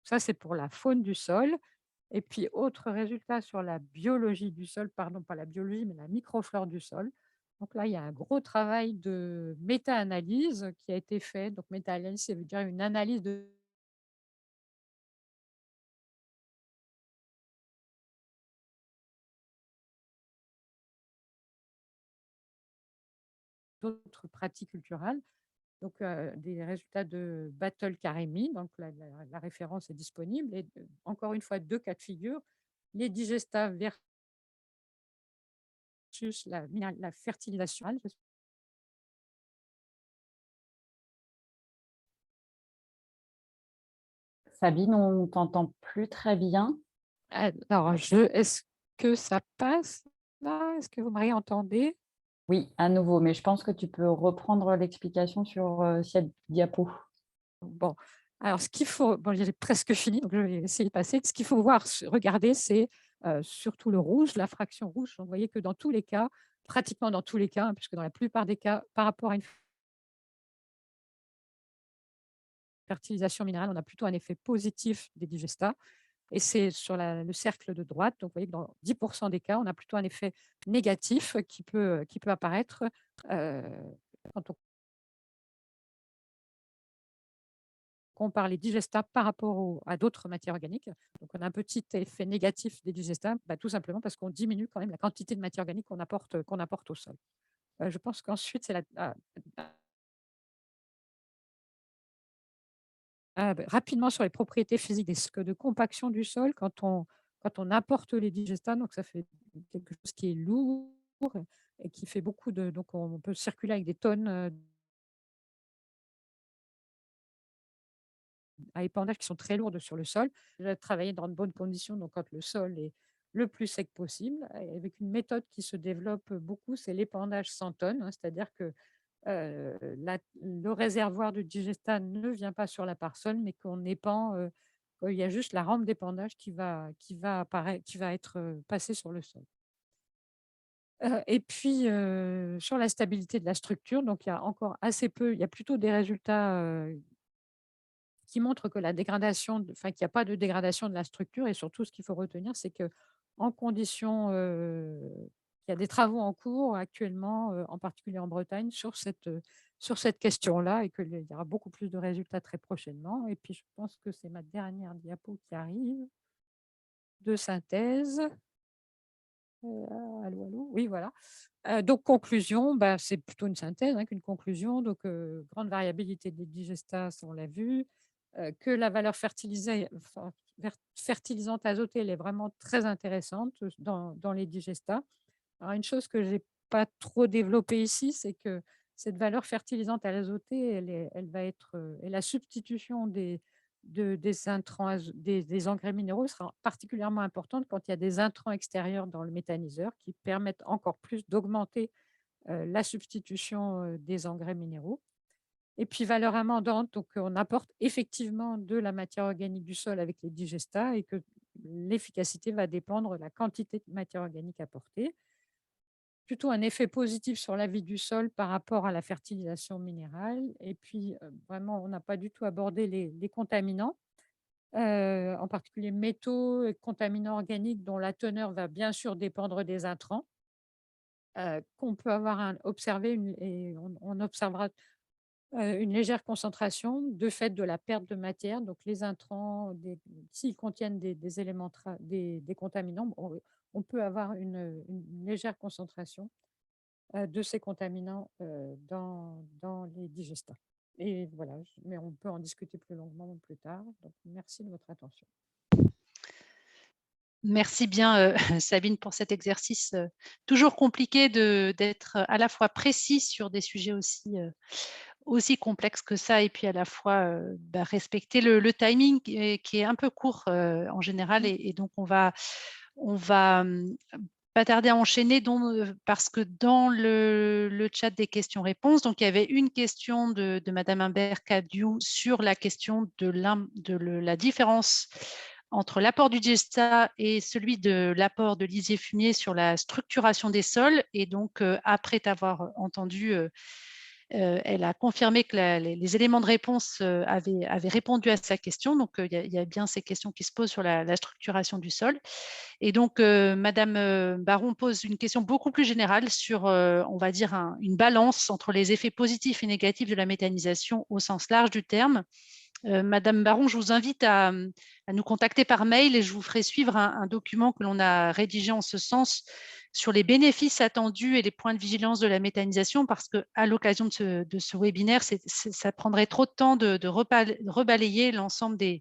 Ça, c'est pour la faune du sol. Et puis, autre résultat sur la biologie du sol, pardon, pas la biologie, mais la microflore du sol. Donc là, il y a un gros travail de méta-analyse qui a été fait. Donc, méta-analyse, ça veut dire une analyse d'autres pratiques culturelles. Donc, des résultats de Battle Karimi. Donc, la référence est disponible. Et encore une fois, deux cas de figure. Les digestats versus la fertilisation. Sabine, on t'entend plus très bien. Alors, est-ce que ça passe là? Est-ce que vous me réentendez? Oui, à nouveau, mais je pense que tu peux reprendre l'explication sur cette diapo. Bon, alors ce qu'il faut, bon, j'ai presque fini, donc je vais essayer de passer. Ce qu'il faut voir, regarder, c'est surtout le rouge, la fraction rouge. Vous voyez que dans tous les cas, pratiquement dans tous les cas, hein, puisque dans la plupart des cas, par rapport à une fertilisation minérale, on a plutôt un effet positif des digestats. Et c'est sur le cercle de droite. Donc, vous voyez que dans 10% des cas, on a plutôt un effet négatif qui peut apparaître euh, quand on compare les digestats par rapport à d'autres matières organiques. Donc, on a un petit effet négatif des digestats, bah, tout simplement parce qu'on diminue quand même la quantité de matière organique qu'on apporte au sol. Je pense qu'ensuite, c'est rapidement sur les propriétés physiques des risques de compaction du sol quand on apporte les digestats. Donc, ça fait quelque chose qui est lourd et qui fait beaucoup de. Donc, on peut circuler avec des tonnes à épandage qui sont très lourdes sur le sol. Travailler dans de bonnes conditions, donc quand le sol est le plus sec possible, avec une méthode qui se développe beaucoup, c'est l'épandage sans tonnes, hein, c'est-à-dire que le réservoir de digestat ne vient pas sur la parcelle, mais qu'on épand, il y a juste la rampe d'épandage qui va être passée sur le sol. Et puis, sur la stabilité de la structure, donc il y a encore assez peu, il y a plutôt des résultats qui montrent que la dégradation, qu'il n'y a pas de dégradation de la structure. Et surtout, ce qu'il faut retenir, c'est que en conditions, il y a des travaux en cours actuellement, en particulier en Bretagne, sur cette question-là, et qu'il y aura beaucoup plus de résultats très prochainement. Et puis, je pense que c'est ma dernière diapo qui arrive de synthèse. Allô, allô? Oui, voilà. Donc conclusion, bah, c'est plutôt une synthèse, hein, qu'une conclusion. Donc, grande variabilité des digestats, ça on l'a vu. Que la valeur fertilisante azotée, elle est vraiment très intéressante dans les digestats. Alors une chose que j'ai pas trop développée ici, c'est que cette valeur fertilisante à l'azotée, elle va être, et la substitution des intrants des engrais minéraux sera particulièrement importante quand il y a des intrants extérieurs dans le méthaniseur qui permettent encore plus d'augmenter, la substitution, des engrais minéraux. Et puis valeur amendante, donc on apporte effectivement de la matière organique du sol avec les digestats, et que l'efficacité va dépendre de la quantité de matière organique apportée. Plutôt un effet positif sur la vie du sol par rapport à la fertilisation minérale. Et puis, vraiment, on n'a pas du tout abordé les contaminants, en particulier métaux et contaminants organiques dont la teneur va bien sûr dépendre des intrants, qu'on peut observer et on observera une légère concentration de fait de la perte de matière. Donc les intrants, s'ils contiennent des éléments des contaminants, on peut avoir une légère concentration de ces contaminants dans les digestats. Et voilà, mais on peut en discuter plus longuement plus tard. Donc merci de votre attention. Merci bien, Sabine, pour cet exercice, toujours compliqué d'être à la fois précis sur des sujets aussi complexe que ça et puis à la fois, respecter le timing qui est un peu court, en général et donc on va pas tarder à enchaîner parce que dans le chat des questions-réponses, donc il y avait une question de madame Imbert Cadiou sur la question de la différence entre l'apport du digesta et celui de l'apport de lisier fumier sur la structuration des sols et donc, après t'avoir entendu, elle a confirmé que les éléments de réponse avaient répondu à sa question. Donc, il y a bien ces questions qui se posent sur la structuration du sol. Et donc, Madame Baron pose une question beaucoup plus générale sur, on va dire, une balance entre les effets positifs et négatifs de la méthanisation au sens large du terme. Madame Baron, je vous invite à nous contacter par mail et je vous ferai suivre un document que l'on a rédigé en ce sens sur les bénéfices attendus et les points de vigilance de la méthanisation parce qu'à l'occasion de ce webinaire, ça prendrait trop de temps de rebalayer l'ensemble des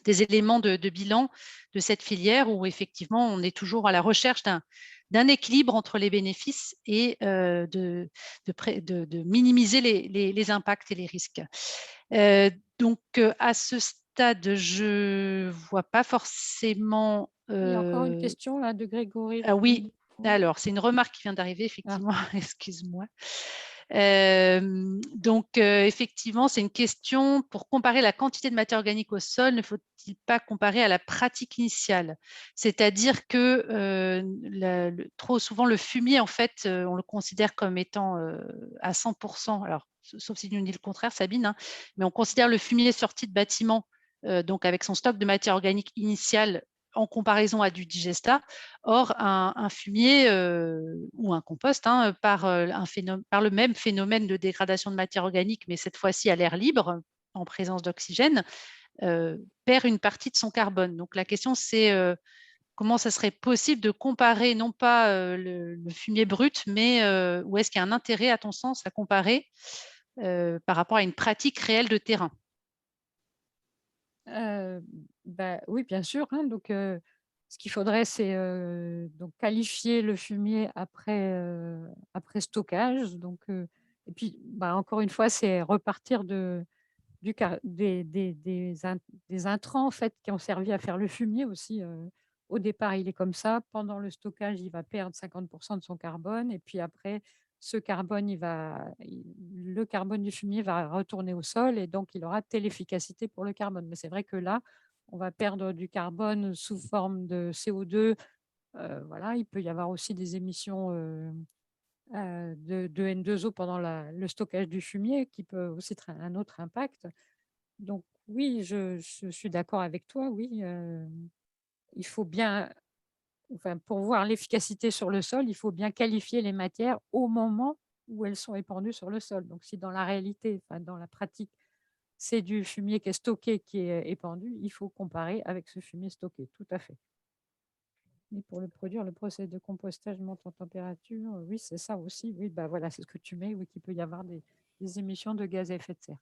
éléments de bilan de cette filière où effectivement on est toujours à la recherche d'un équilibre entre les bénéfices et de minimiser les impacts et les risques. Donc, à ce stade, je ne vois pas forcément… Il y a encore une question là de Grégory. Ah oui, Oui. alors c'est une remarque qui vient d'arriver, effectivement, excuse-moi. Donc, effectivement, c'est une question pour comparer la quantité de matière organique au sol, ne faut-il pas comparer à la pratique initiale? C'est-à-dire que trop souvent, le fumier, en fait, on le considère comme étant à 100%, alors, sauf si tu nous dis le contraire, Sabine, hein, mais on considère le fumier sorti de bâtiment, donc avec son stock de matière organique initiale en comparaison à du digesta. Or, un fumier ou un compost, hein, par le même phénomène de dégradation de matière organique, mais cette fois-ci à l'air libre, en présence d'oxygène, perd une partie de son carbone. Donc la question, c'est comment ça serait possible de comparer non pas le fumier brut, mais où est-ce qu'il y a un intérêt, à ton sens, à comparer par rapport à une pratique réelle de terrain? Oui, bien sûr, hein, donc ce qu'il faudrait, c'est, donc qualifier le fumier après stockage, donc et puis, encore une fois, c'est repartir du car des intrants, en fait, qui ont servi à faire le fumier aussi, au départ, il est comme ça. Pendant le stockage, il va perdre 50 de son carbone et puis après, ce carbone, le carbone du fumier va retourner au sol et donc il aura telle efficacité pour le carbone. Mais c'est vrai que là, on va perdre du carbone sous forme de CO2, voilà. Il peut y avoir aussi des émissions, de N2O pendant le stockage du fumier qui peut aussi être un autre impact. Donc oui, je suis d'accord avec toi, oui, il faut bien enfin, pour voir l'efficacité sur le sol, il faut bien qualifier les matières au moment où elles sont épandues sur le sol. Donc si dans la réalité, enfin dans la pratique, c'est du fumier qui est stocké, qui est épandu, il faut comparer avec ce fumier stocké, tout à fait. Et pour le produire, le processus de compostage monte en température, oui, c'est ça aussi, oui, voilà, c'est ce que tu mets, oui, qu'il peut y avoir des émissions de gaz à effet de serre.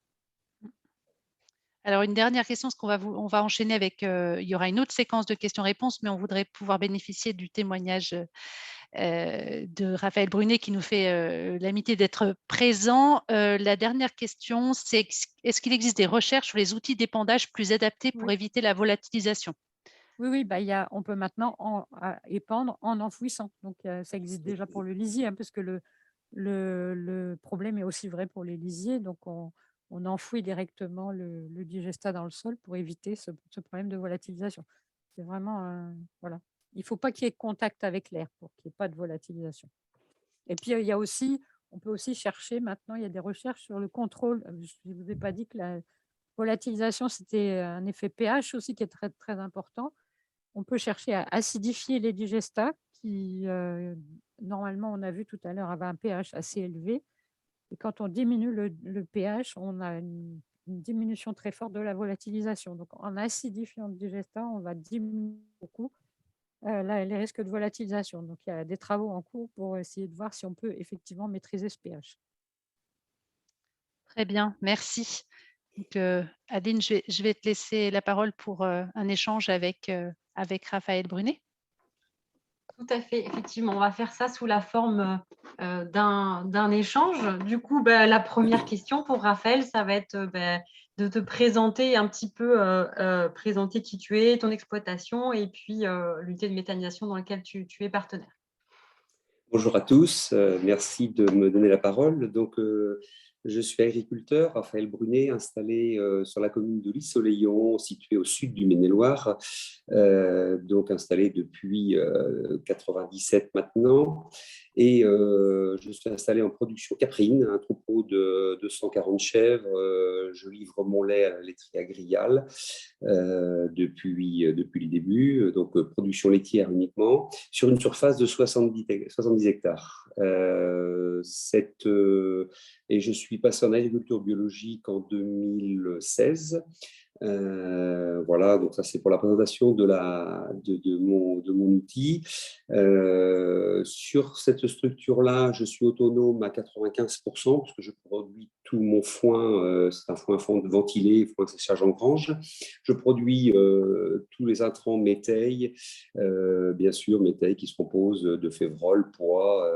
Alors, une dernière question, parce on va enchaîner avec, il y aura une autre séquence de questions-réponses, mais on voudrait pouvoir bénéficier du témoignage de Raphaël Brunet qui nous fait l'amitié d'être présent. La dernière question, c'est est-ce qu'il existe des recherches sur les outils d'épandage plus adaptés pour Oui. éviter la volatilisation? Oui, oui, on peut maintenant épandre en enfouissant. Donc, ça existe déjà pour le lisier, hein, parce que le problème est aussi vrai pour les lisiers. Donc, on enfouit directement le digestat dans le sol pour éviter ce problème de volatilisation. C'est vraiment, voilà. Il ne faut pas qu'il y ait contact avec l'air pour qu'il n'y ait pas de volatilisation. Et puis, il y a aussi, on peut aussi chercher maintenant, il y a des recherches sur le contrôle. Je ne vous ai pas dit que la volatilisation, c'était un effet pH aussi qui est très, très important. On peut chercher à acidifier les digestats qui, normalement, on a vu tout à l'heure, avaient un pH assez élevé et quand on diminue le pH, on a une diminution très forte de la volatilisation. Donc en acidifiant le digestat, on va diminuer beaucoup, les risques de volatilisation. Donc il y a des travaux en cours pour essayer de voir si on peut effectivement maîtriser ce pH. Très bien, merci. Donc, Adeline, je vais te laisser la parole pour un échange avec Raphaël Brunet. Tout à fait, effectivement, on va faire ça sous la forme d'un échange. Du coup, la première question pour Raphaël, ça va être de te présenter un petit peu, présenter qui tu es, ton exploitation et puis l'unité de méthanisation dans laquelle tu es partenaire. Bonjour à tous, merci de me donner la parole. Donc, je suis agriculteur, Raphaël Brunet, installé sur la commune de L'Isle-aux-Léons, située au sud du Maine-et-Loire, donc installé depuis 97 maintenant. Et je suis installé en production caprine, un troupeau de 240 chèvres. Je livre mon lait à la laiterie Agrial depuis le début, donc production laitière uniquement, sur une surface de 70 hectares. Et je suis passé en agriculture biologique en 2016. Voilà, donc ça c'est pour la présentation de mon outil. Sur cette structure-là, je suis autonome à 95% parce que je produis tout mon foin, c'est un foin ventilé, foin de séchage en grange. Je produis tous les intrants métail, bien sûr, métail qui se compose de févrole, pois,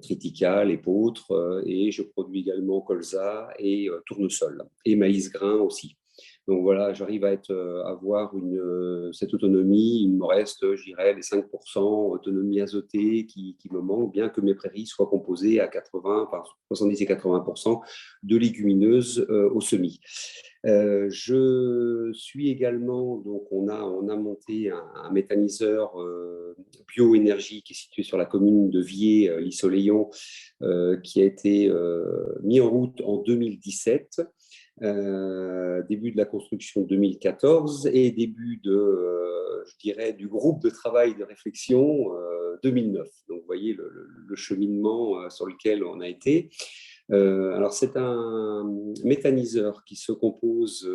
triticale, épeautre, et je produis également colza et tournesol, et maïs grain aussi. Donc voilà, j'arrive à avoir cette autonomie. Il me reste, je dirais, les 5% autonomie azotée qui me manquent, bien que mes prairies soient composées à 70 et 80% de légumineuses au semis. Je suis également, donc on a monté un méthaniseur bioénergie qui est situé sur la commune de Vier, L'Isle-aux-Léons, qui a été mis en route en 2017. Début de la construction 2014 et début je dirais, du groupe de travail de réflexion 2009. Donc, vous voyez le cheminement sur lequel on a été. Alors, c'est un méthaniseur qui se compose,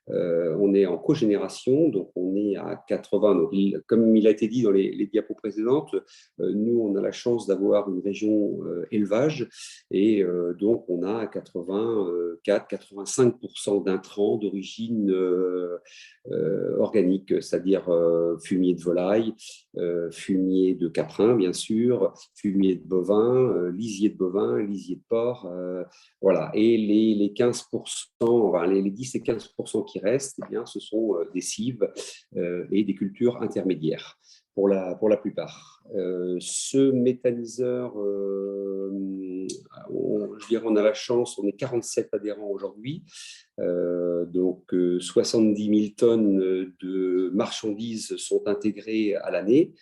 on est en cogénération, donc on est à 80. Donc comme il a été dit dans les diapos précédentes, nous, on a la chance d'avoir une région élevage et donc on a 84-85% d'intrants d'origine organique, c'est-à-dire fumier de volaille, fumier de caprin, bien sûr, fumier de bovin, lisier de bovin, lisier de porc, voilà. Et les 15%, enfin, les 10 et 15% qui restent, eh bien, ce sont des cives et des cultures intermédiaires pour la plupart. Ce méthaniseur, je dirais, on a la chance, on est 47 adhérents aujourd'hui, donc 70 000 tonnes de marchandises sont intégrées à l'année.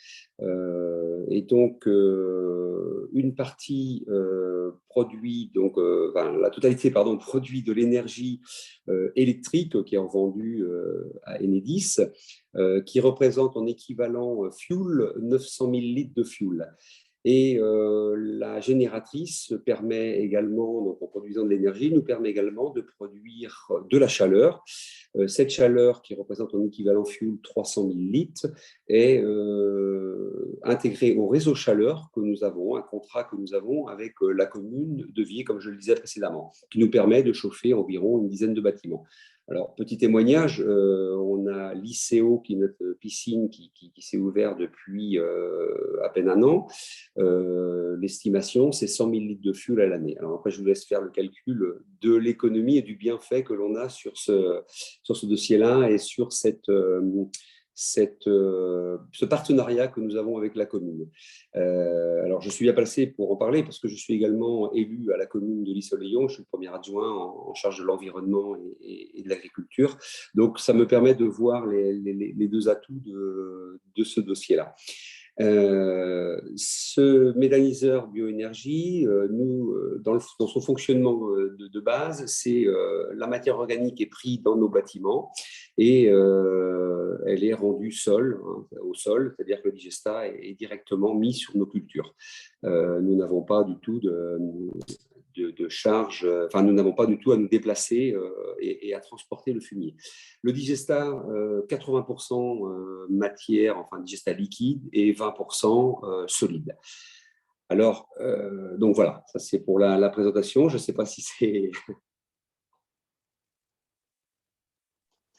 Et donc, une partie produit, donc la totalité, pardon, produit de l'énergie électrique qui est vendue à Enedis, qui représente en équivalent fuel 900 000 litres de fuel. Et la génératrice permet également, donc en produisant de l'énergie, nous permet également de produire de la chaleur. Cette chaleur, qui représente en équivalent fuel 300 000 litres, est intégrée au réseau chaleur que nous avons, un contrat que nous avons avec la commune de Vier, comme je le disais précédemment, qui nous permet de chauffer environ une dizaine de bâtiments. Alors, petit témoignage, on a l'ICO, qui est notre piscine, qui s'est ouverte depuis à peine un an. L'estimation, c'est 100 000 litres de fuel à l'année. Alors après, je vous laisse faire le calcul de l'économie et du bienfait que l'on a sur ce dossier-là et sur ce partenariat que nous avons avec la commune. Alors, je suis bien placé pour en parler parce que je suis également élu à la commune de L'Isle-aux-Léons. Je suis le premier adjoint en charge de l'environnement et de l'agriculture. Donc, ça me permet de voir les deux atouts de ce dossier-là. Ce méthaniseur bioénergie, dans son fonctionnement de base, c'est la matière organique est prise dans nos bâtiments et elle est rendue au sol, c'est-à-dire que le digestat est directement mis sur nos cultures. Nous n'avons pas du tout de charge, enfin nous n'avons pas du tout à nous déplacer et à transporter le fumier. Le digestat, 80% matière, enfin digestat liquide et 20% solide. Alors, donc voilà, ça c'est pour la présentation. Je ne sais pas si c'est…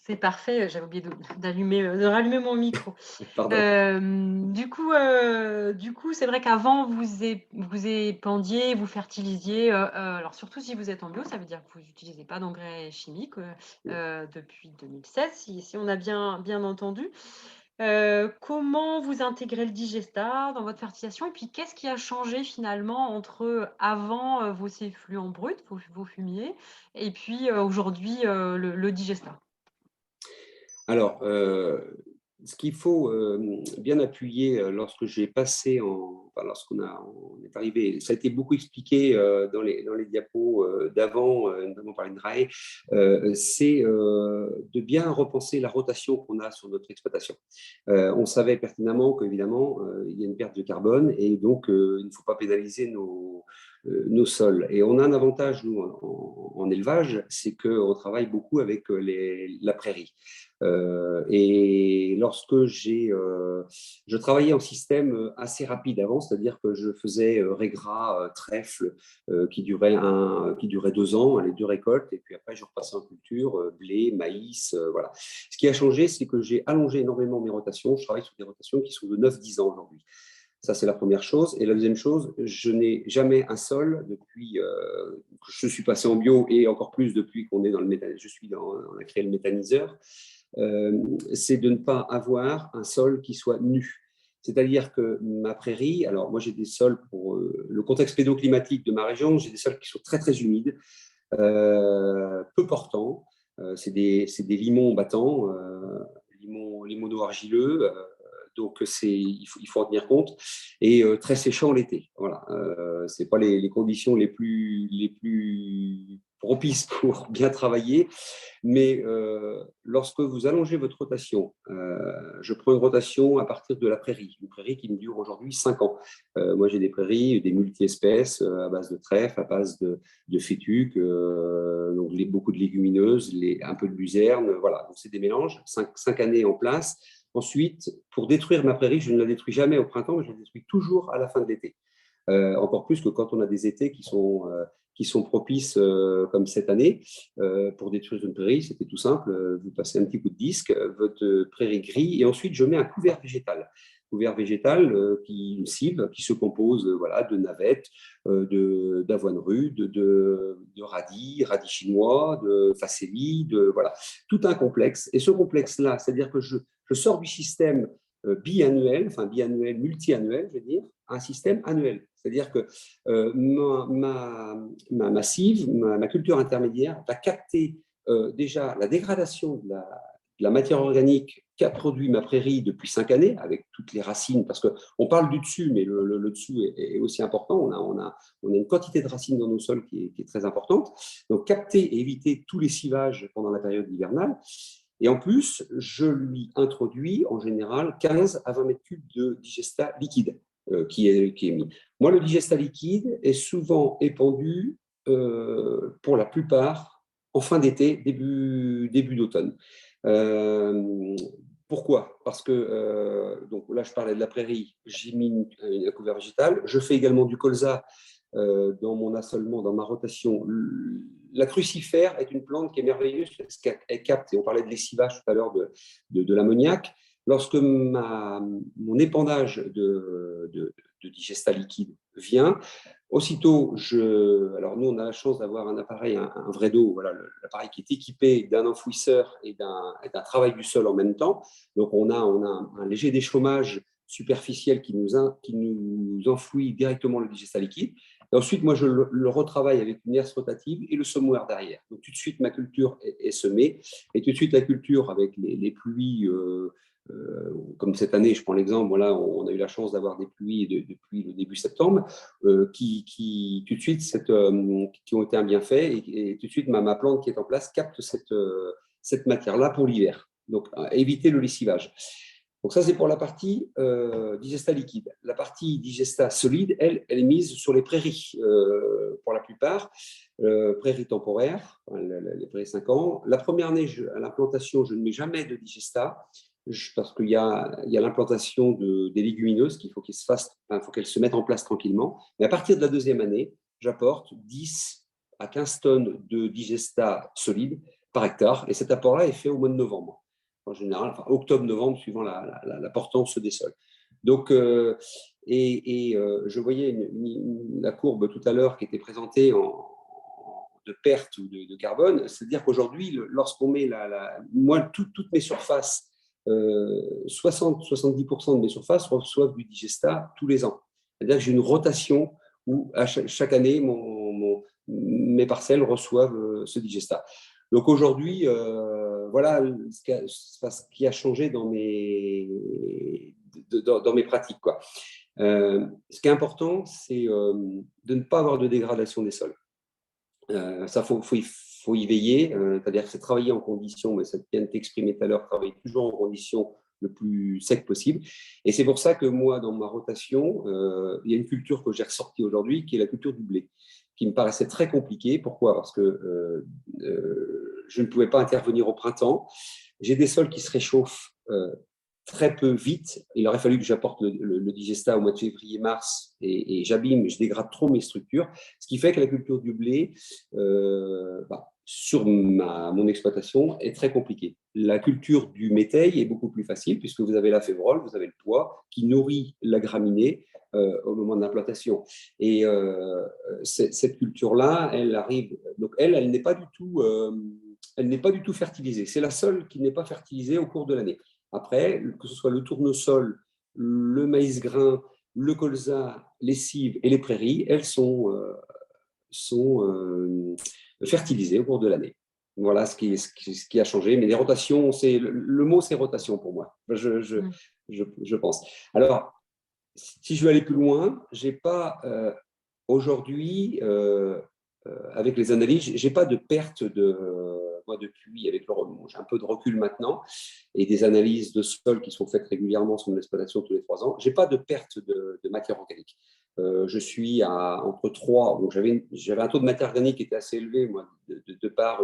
C'est parfait, j'avais oublié de rallumer mon micro. Pardon. Du coup, c'est vrai qu'avant, vous épandiez, vous fertilisiez, alors surtout si vous êtes en bio, ça veut dire que vous n'utilisez pas d'engrais chimiques, depuis 2016, si on a bien entendu. Comment vous intégrez le digestat dans votre fertilisation? Et puis, qu'est-ce qui a changé finalement entre avant, vos effluents bruts, vos fumiers, et puis, aujourd'hui, le digestat? Alors, ce qu'il faut bien appuyer lorsque j'ai passé enfin, on est arrivé, ça a été beaucoup expliqué dans les diapos d'avant, notamment par Indrae, c'est de bien repenser la rotation qu'on a sur notre exploitation. On savait pertinemment qu'évidemment, il y a une perte de carbone et donc il ne faut pas pénaliser nos sols. Et on a un avantage, nous, en élevage, c'est qu'on travaille beaucoup avec la prairie. Et lorsque je travaillais en système assez rapide avant, c'est-à-dire que je faisais régras, trèfle, qui durait 2 ans, les 2 récoltes, et puis après je repassais en culture, blé, maïs, voilà. Ce qui a changé, c'est que j'ai allongé énormément mes rotations. Je travaille sur des rotations qui sont de 9-10 ans aujourd'hui. Ça, c'est la première chose. Et la deuxième chose, je n'ai jamais un sol depuis que je suis passé en bio et encore plus depuis qu'on est dans le on a créé le méthaniseur. C'est de ne pas avoir un sol qui soit nu. C'est-à-dire que ma prairie, alors moi j'ai des sols pour le contexte pédoclimatique de ma région, j'ai des sols qui sont très très humides, peu portants. C'est des limons battants, limono argileux. Donc, il faut en tenir compte. Et très séchant l'été. Voilà. Ce n'est pas les conditions les plus propices pour bien travailler. Mais lorsque vous allongez votre rotation, je prends une rotation à partir de la prairie, une prairie qui me dure aujourd'hui 5 ans. Moi, j'ai des prairies, des multi-espèces à base de trèfle, à base de fétuque, donc beaucoup de légumineuses, un peu de luzerne. Voilà, donc c'est des mélanges, 5 années en place. Ensuite, pour détruire ma prairie, je ne la détruis jamais au printemps, mais je la détruis toujours à la fin de l'été. Encore plus que quand on a des étés qui sont propices, comme cette année. Pour détruire une prairie, c'était tout simple. Vous passez un petit coup de disque, votre prairie grille, et ensuite je mets un couvert végétal. Couvert végétal une cible qui se compose voilà, de navettes, d'avoine rude, de radis chinois, de facélie, voilà, tout un complexe. Et ce complexe-là, c'est-à-dire que je sors du système biannuel, multi-annuel, je veux dire, à un système annuel. C'est-à-dire que ma massive, ma culture intermédiaire va capter déjà la dégradation de la matière organique qu'a produit ma prairie depuis 5 années, avec toutes les racines, parce qu'on parle du dessus, mais le dessous est aussi important. On a une quantité de racines dans nos sols qui est très importante. Donc, capter et éviter tous les civages pendant la période hivernale. Et en plus, je lui introduis en général 15 à 20 mètres cubes de digestat liquide qui est mis. Moi, le digestat liquide est souvent épandu pour la plupart en fin d'été, début d'automne. Pourquoi? Parce que, donc là, je parlais de la prairie, j'ai mis un couvert végétal. Je fais également du colza dans mon assolement, dans ma rotation. La crucifère est une plante qui est merveilleuse parce qu'elle capte, et on parlait de lessivage tout à l'heure de l'ammoniac. Lorsque mon épandage de digestat liquide vient, aussitôt, alors nous, on a la chance d'avoir un appareil, un vrai dos, voilà, l'appareil qui est équipé d'un enfouisseur et d'un travail du sol en même temps. Donc, on a un léger déchômage superficiel qui nous enfouit directement le digestat liquide. Et ensuite, moi, je le retravaille avec une herse rotative et le semoir derrière. Donc, tout de suite, ma culture est semée. Et tout de suite, la culture, avec les pluies, comme cette année, je prends l'exemple, voilà, on a eu la chance d'avoir des pluies depuis le début septembre, qui tout de suite, qui ont été un bienfait. Et tout de suite, ma plante qui est en place capte cette matière-là pour l'hiver. Donc, éviter le lessivage. Donc ça, c'est pour la partie digestat liquide. La partie digestat solide, elle est mise sur les prairies, pour la plupart, prairies temporaires, les prairies 5 ans. La première année, à l'implantation, je ne mets jamais de digestat, parce qu'il y a l'implantation des légumineuses qu'il faut qu'elles se mettent en place tranquillement. Mais à partir de la deuxième année, j'apporte 10 à 15 tonnes de digestat solide par hectare. Et cet apport-là est fait au mois de novembre, en général, enfin octobre-novembre, suivant la portance des sols. Donc, je voyais la courbe tout à l'heure qui était présentée de perte de carbone. C'est-à-dire qu'aujourd'hui, lorsqu'on met moi, toutes mes surfaces, 60-70% de mes surfaces reçoivent du digesta tous les ans. C'est-à-dire que j'ai une rotation où à chaque année, mes parcelles reçoivent ce digesta. Donc aujourd'hui, voilà ce qui a changé dans mes pratiques, quoi. Ce qui est important, c'est de ne pas avoir de dégradation des sols. Ça, faut y veiller. C'est-à-dire que c'est travailler en conditions, mais ça vient de t'exprimer tout à l'heure, travailler toujours en conditions le plus sec possible. Et c'est pour ça que moi, dans ma rotation, il y a une culture que j'ai ressortie aujourd'hui, qui est la culture du blé, qui me paraissait très compliquée. Pourquoi? Parce que je ne pouvais pas intervenir au printemps. J'ai des sols qui se réchauffent très peu vite. Il aurait fallu que j'apporte le digesta au mois de février-mars et j'abîme, je dégrade trop mes structures. Ce qui fait que la culture du blé, sur mon exploitation, est très compliquée. La culture du métail est beaucoup plus facile puisque vous avez la févrole, vous avez le pois qui nourrit la graminée au moment de l'implantation. Et cette culture-là, elle arrive. Donc elle n'est pas du tout, fertilisée. C'est la seule qui n'est pas fertilisée au cours de l'année. Après, que ce soit le tournesol, le maïs grain, le colza, les cives et les prairies, elles sont fertilisées au cours de l'année. Voilà ce qui a changé. Mais les rotations, le mot, c'est rotation pour moi, je pense. Alors, si je veux aller plus loin, j'ai pas aujourd'hui, avec les analyses, j'ai pas de perte moi depuis, avec j'ai un peu de recul maintenant, et des analyses de sol qui sont faites régulièrement sur mon exploitation tous les 3 ans, j'ai pas de perte de matière organique. Je suis entre 3, donc j'avais un taux de matière organique qui était assez élevé, moi, de par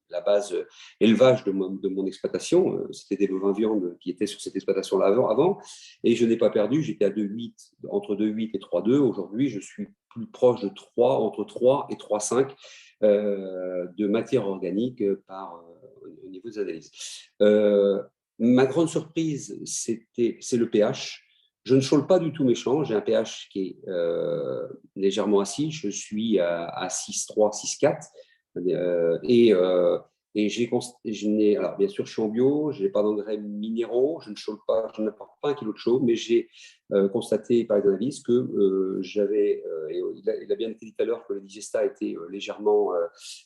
la base élevage de mon exploitation. C'était des bovins viande qui étaient sur cette exploitation-là avant, et je n'ai pas perdu, j'étais à 2,8, entre 2,8 et 3,2. Aujourd'hui, je suis plus proche de 3, entre 3 et 3,5 de matière organique au niveau des analyses. Ma grande surprise, c'est le pH. Je ne chaule pas du tout mes champs. J'ai un pH qui est légèrement acide. Je suis à 6,3, 6,4. Alors bien sûr, je suis en bio, je n'ai pas d'engrais minéraux, je ne chaule pas, je n'apporte pas 1 kilo de chaude, mais j'ai constaté par les analyses que j'avais, et il a bien été dit tout à l'heure que le digesta était légèrement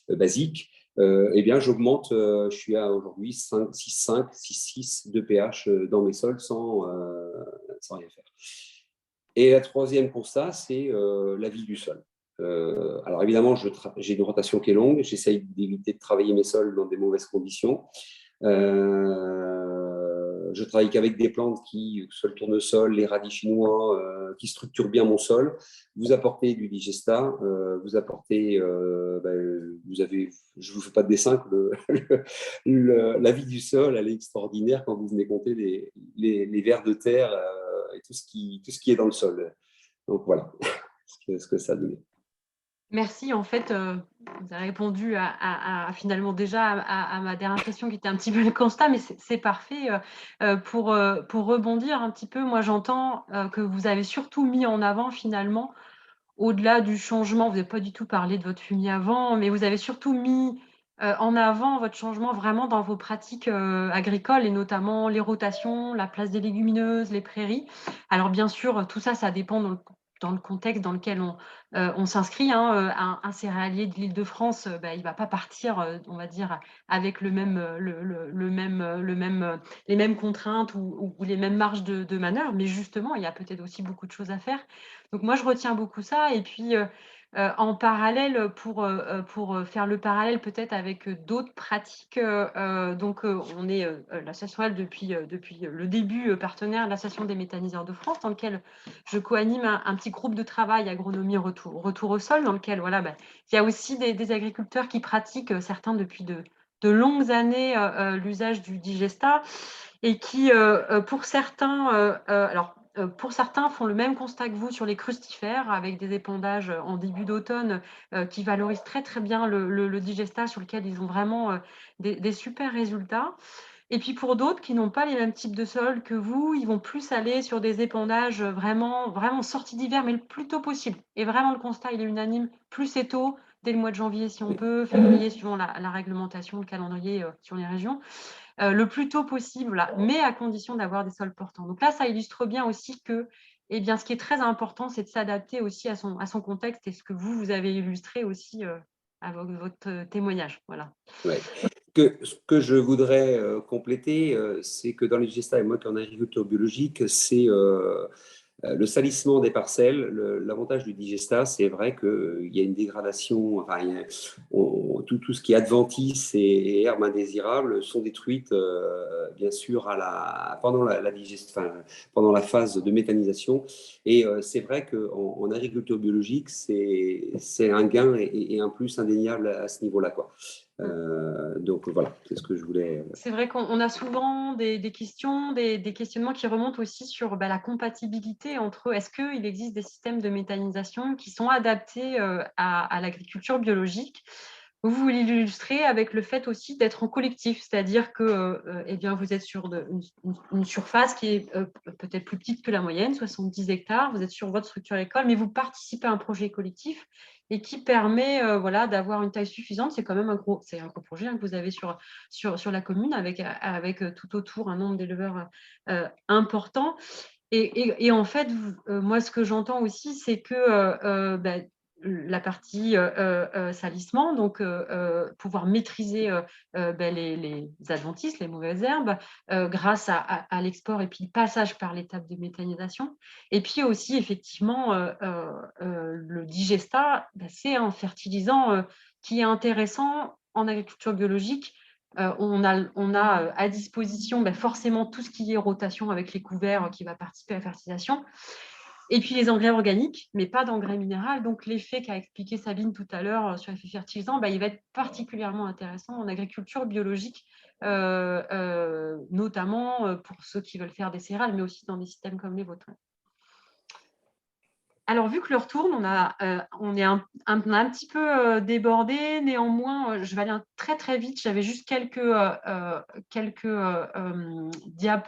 basique. Eh bien, j'augmente, je suis à aujourd'hui 6,5, 6,6 de pH dans mes sols sans rien faire. Et la troisième constat, c'est la vie du sol. Alors évidemment, j'ai une rotation qui est longue, j'essaye d'éviter de travailler mes sols dans des mauvaises conditions. Je travaille qu'avec des plantes que ce soit le tournesol, les radis chinois, qui structurent bien mon sol. Vous apportez du digesta, vous apportez, je vous fais pas de dessin, la vie du sol, elle est extraordinaire quand vous venez compter les vers de terre et tout ce qui est dans le sol. Donc voilà ce que ça donne. Merci. En fait, vous avez répondu à finalement déjà à ma dernière question qui était un petit peu le constat, mais c'est parfait. Pour rebondir un petit peu, moi j'entends que vous avez surtout mis en avant finalement, au-delà du changement, vous n'avez pas du tout parlé de votre fumier avant, mais vous avez surtout mis en avant votre changement vraiment dans vos pratiques agricoles et notamment les rotations, la place des légumineuses, les prairies. Alors bien sûr, tout ça, ça dépend dans le contexte dans lequel on s'inscrit. Un céréalier de l'Île-de-France, il ne va pas partir, on va dire, avec les mêmes contraintes ou les mêmes marges de manœuvre, mais justement, il y a peut-être aussi beaucoup de choses à faire. Donc moi, je retiens beaucoup ça. Et puis, en parallèle, pour faire le parallèle peut-être avec d'autres pratiques, on est l'association L depuis le début partenaire de l'Association des méthaniseurs de France, dans lequel je co-anime un petit groupe de travail agronomie retour au sol, dans lequel il y a aussi des agriculteurs qui pratiquent, certains depuis de longues années, l'usage du digesta et qui, pour certains, alors pour certains, font le même constat que vous sur les crustifères, avec des épandages en début d'automne qui valorisent très, très bien le digestat, sur lequel ils ont vraiment des super résultats. Et puis pour d'autres qui n'ont pas les mêmes types de sols que vous, ils vont plus aller sur des épandages vraiment, vraiment sortis d'hiver, mais le plus tôt possible. Et vraiment, le constat, il est unanime. Plus c'est tôt, dès le mois de janvier si on peut, février suivant la réglementation, le calendrier sur les régions, le plus tôt possible, là, mais à condition d'avoir des sols portants. Donc là, ça illustre bien aussi que, eh bien, ce qui est très important, c'est de s'adapter aussi à son contexte, et ce que vous avez illustré aussi à votre témoignage. Voilà. Ouais. Ce que je voudrais compléter, c'est que dans les digestats, et moi qui en agriculture biologique, c'est le salissement des parcelles. L'avantage du digestat, c'est vrai qu'il y a une dégradation, enfin, tout ce qui est adventice et herbes indésirables sont détruites, bien sûr, pendant pendant la phase de méthanisation. Et c'est vrai qu'en agriculture biologique, c'est un gain et un plus indéniable à ce niveau-là, quoi. Donc voilà, c'est ce que je voulais. C'est vrai qu'on a souvent des questions, des questionnements qui remontent aussi sur la compatibilité entre, est-ce qu'il existe des systèmes de méthanisation qui sont adaptés à l'agriculture biologique? Vous l'illustrez avec le fait aussi d'être en collectif, c'est-à-dire que eh bien, vous êtes sur une surface qui est peut-être plus petite que la moyenne, 70 hectares, vous êtes sur votre structure école, mais vous participez à un projet collectif et qui permet voilà, d'avoir une taille suffisante. C'est quand même un gros projet que vous avez sur la commune, avec tout autour un nombre d'éleveurs important. Et en fait, moi, ce que j'entends aussi, c'est que la partie salissement, donc pouvoir maîtriser les adventices, les mauvaises herbes, grâce à l'export et puis le passage par l'étape de méthanisation. Et puis aussi, effectivement, le digestat, c'est un fertilisant qui est intéressant en agriculture biologique. On a à disposition forcément tout ce qui est rotation avec les couverts qui va participer à la fertilisation. Et puis les engrais organiques, mais pas d'engrais minéral. Donc l'effet qu'a expliqué Sabine tout à l'heure sur l'effet fertilisant, il va être particulièrement intéressant en agriculture biologique, notamment pour ceux qui veulent faire des céréales, mais aussi dans des systèmes comme les vôtres. Alors, vu que l'heure tourne, on est un petit peu débordé. Néanmoins, je vais aller très, très vite. J'avais juste quelques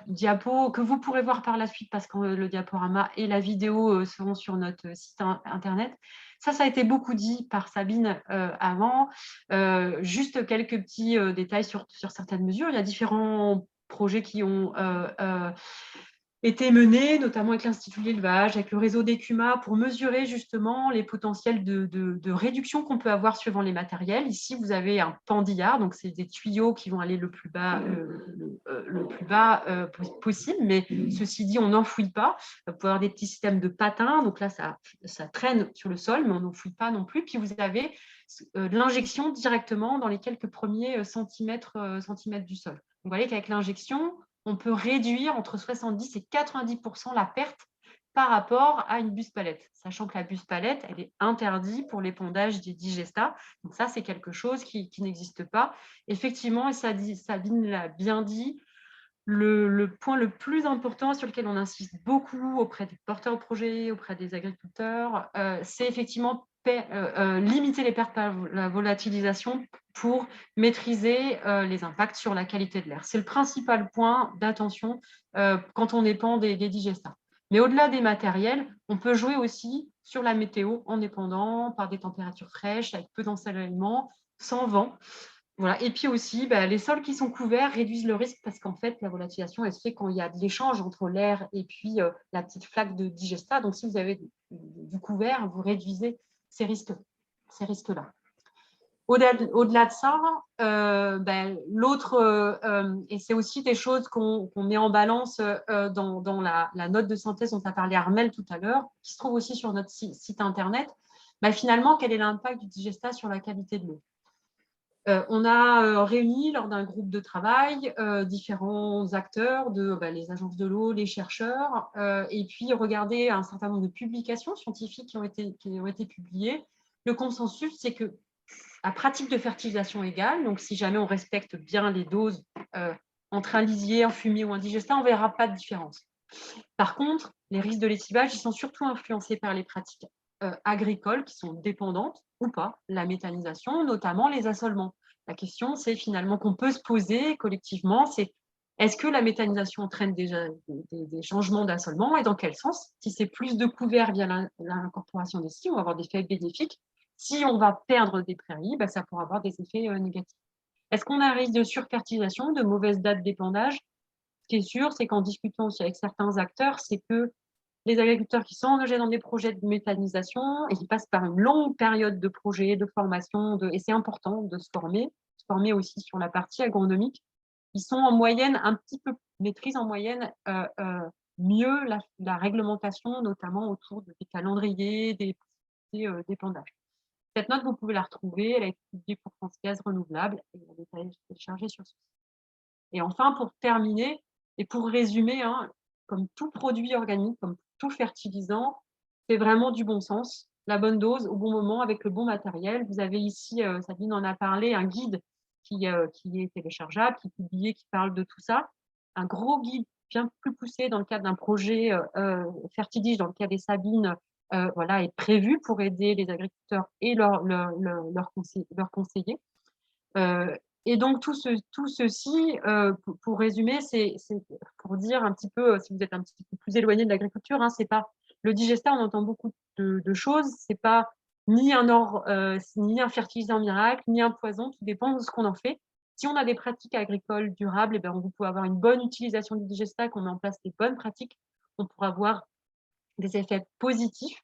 diapos que vous pourrez voir par la suite, parce que le diaporama et la vidéo seront sur notre site internet. Ça a été beaucoup dit par Sabine avant. Juste quelques petits détails sur certaines mesures. Il y a différents projets qui ont été menés, notamment avec l'Institut de l'élevage, avec le réseau d'ECUMA, pour mesurer justement les potentiels de réduction qu'on peut avoir suivant les matériels. Ici, vous avez un pendillard, donc c'est des tuyaux qui vont aller le plus bas possible, mais ceci dit, on n'enfouit pas. Vous pouvez avoir des petits systèmes de patins, donc là, ça traîne sur le sol, mais on n'enfouit pas non plus. Puis vous avez de l'injection directement dans les quelques premiers centimètres du sol. Donc, vous voyez qu'avec l'injection, on peut réduire entre 70 et 90% la perte par rapport à une buse palette, sachant que la buse palette, elle est interdite pour l'épandage des digestats. Donc ça, c'est quelque chose qui n'existe pas. Effectivement, et Sabine l'a bien dit, le point le plus important sur lequel on insiste beaucoup auprès des porteurs de projets, auprès des agriculteurs, c'est effectivement limiter les pertes par la volatilisation pour maîtriser les impacts sur la qualité de l'air. C'est le principal point d'attention quand on épand des digestats. Mais au-delà des matériels, on peut jouer aussi sur la météo en épandant par des températures fraîches, avec peu d'ensoleillement, sans vent. Voilà. Et puis aussi, les sols qui sont couverts réduisent le risque, parce qu'en fait, la volatilisation, elle se fait quand il y a de l'échange entre l'air et puis la petite flaque de digestat. Donc, si vous avez du couvert, vous réduisez ces risques-là. Au-delà de ça, l'autre, et c'est aussi des choses qu'on met en balance dans la note de synthèse dont a parlé Armelle tout à l'heure, qui se trouve aussi sur notre site internet, finalement, quel est l'impact du digestat sur la qualité de l'eau? On a réuni lors d'un groupe de travail différents acteurs, les agences de l'eau, les chercheurs, et puis regarder un certain nombre de publications scientifiques qui ont été publiées. Le consensus, c'est que à pratique de fertilisation égale, donc si jamais on respecte bien les doses entre un lisier, un fumier ou un digestat, on ne verra pas de différence. Par contre, les risques de lessivage, ils sont surtout influencés par les pratiques agricoles qui sont dépendantes ou pas, la méthanisation, notamment les assolements. La question, c'est finalement qu'on peut se poser collectivement, c'est est-ce que la méthanisation entraîne déjà des changements d'assolement et dans quel sens? Si c'est plus de couverts via l'incorporation des cimes, on va avoir des effets bénéfiques. Si on va perdre des prairies, bah, ça pourra avoir des effets négatifs. Est-ce qu'on a un risque de surfertilisation, de mauvaise date d'épandage? Ce qui est sûr, c'est qu'en discutant aussi avec certains acteurs, c'est que les agriculteurs qui sont engagés dans des projets de méthanisation et qui passent par une longue période de projets, de formation, et c'est important de se former aussi sur la partie agronomique, ils sont en moyenne un petit peu, maîtrisent en moyenne mieux la réglementation, notamment autour des calendriers, des d'épandage. Cette note, vous pouvez la retrouver, elle a été publiée pour France Gaz Renouvelable et elle est téléchargée sur ce site. Et enfin, pour terminer et pour résumer, hein, comme tout produit organique, comme tout fertilisant, c'est vraiment du bon sens, la bonne dose au bon moment avec le bon matériel. Vous avez ici, Sabine en a parlé, un guide qui est téléchargeable, qui est publié, qui parle de tout ça. Un gros guide bien plus poussé dans le cadre d'un projet Fertidige, dans le cadre des Sabines, voilà, est prévu pour aider les agriculteurs et leurs conseillers. Et donc, tout ceci, pour résumer, c'est pour dire un petit peu, si vous êtes un petit peu plus éloigné de l'agriculture, hein, c'est pas le digestat, on entend beaucoup de choses, c'est pas ni un fertilisant miracle, ni un poison, tout dépend de ce qu'on en fait. Si on a des pratiques agricoles durables, eh bien, vous pouvez avoir une bonne utilisation du digestat, qu'on met en place des bonnes pratiques, on pourra avoir des effets positifs.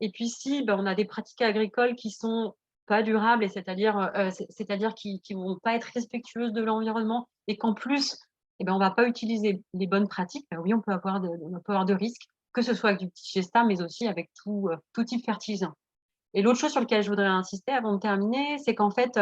Et puis si on a des pratiques agricoles qui sont pas durables, c'est-à-dire qui vont pas être respectueuses de l'environnement et qu'en plus, on va pas utiliser les bonnes pratiques, oui, on peut avoir de risques, que ce soit avec du digestat, mais aussi avec tout type fertilisant. Et l'autre chose sur laquelle je voudrais insister avant de terminer, c'est qu'en fait,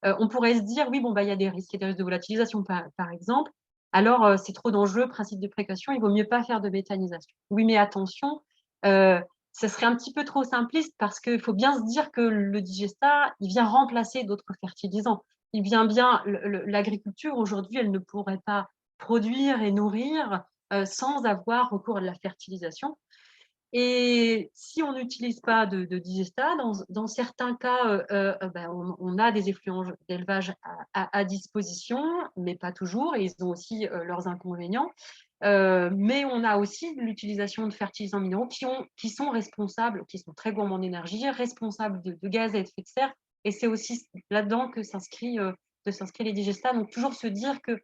on pourrait se dire, oui, il y a des risques, il y a des risques de volatilisation, par exemple. Alors, c'est trop dangereux, principe de précaution, il vaut mieux pas faire de méthanisation. Oui, mais attention, ça serait un petit peu trop simpliste parce qu'il faut bien se dire que le digestat, il vient remplacer d'autres fertilisants. Il vient bien, l'agriculture aujourd'hui, elle ne pourrait pas produire et nourrir sans avoir recours à de la fertilisation. Et si on n'utilise pas de digestat, dans certains cas, on a des effluents d'élevage à disposition, mais pas toujours, et ils ont aussi leurs inconvénients. Mais on a aussi l'utilisation de fertilisants minéraux qui sont responsables, qui sont très gourmands en énergie, responsables de gaz à effet de serre, et c'est aussi là-dedans que s'inscrit les digestats. Donc toujours se dire que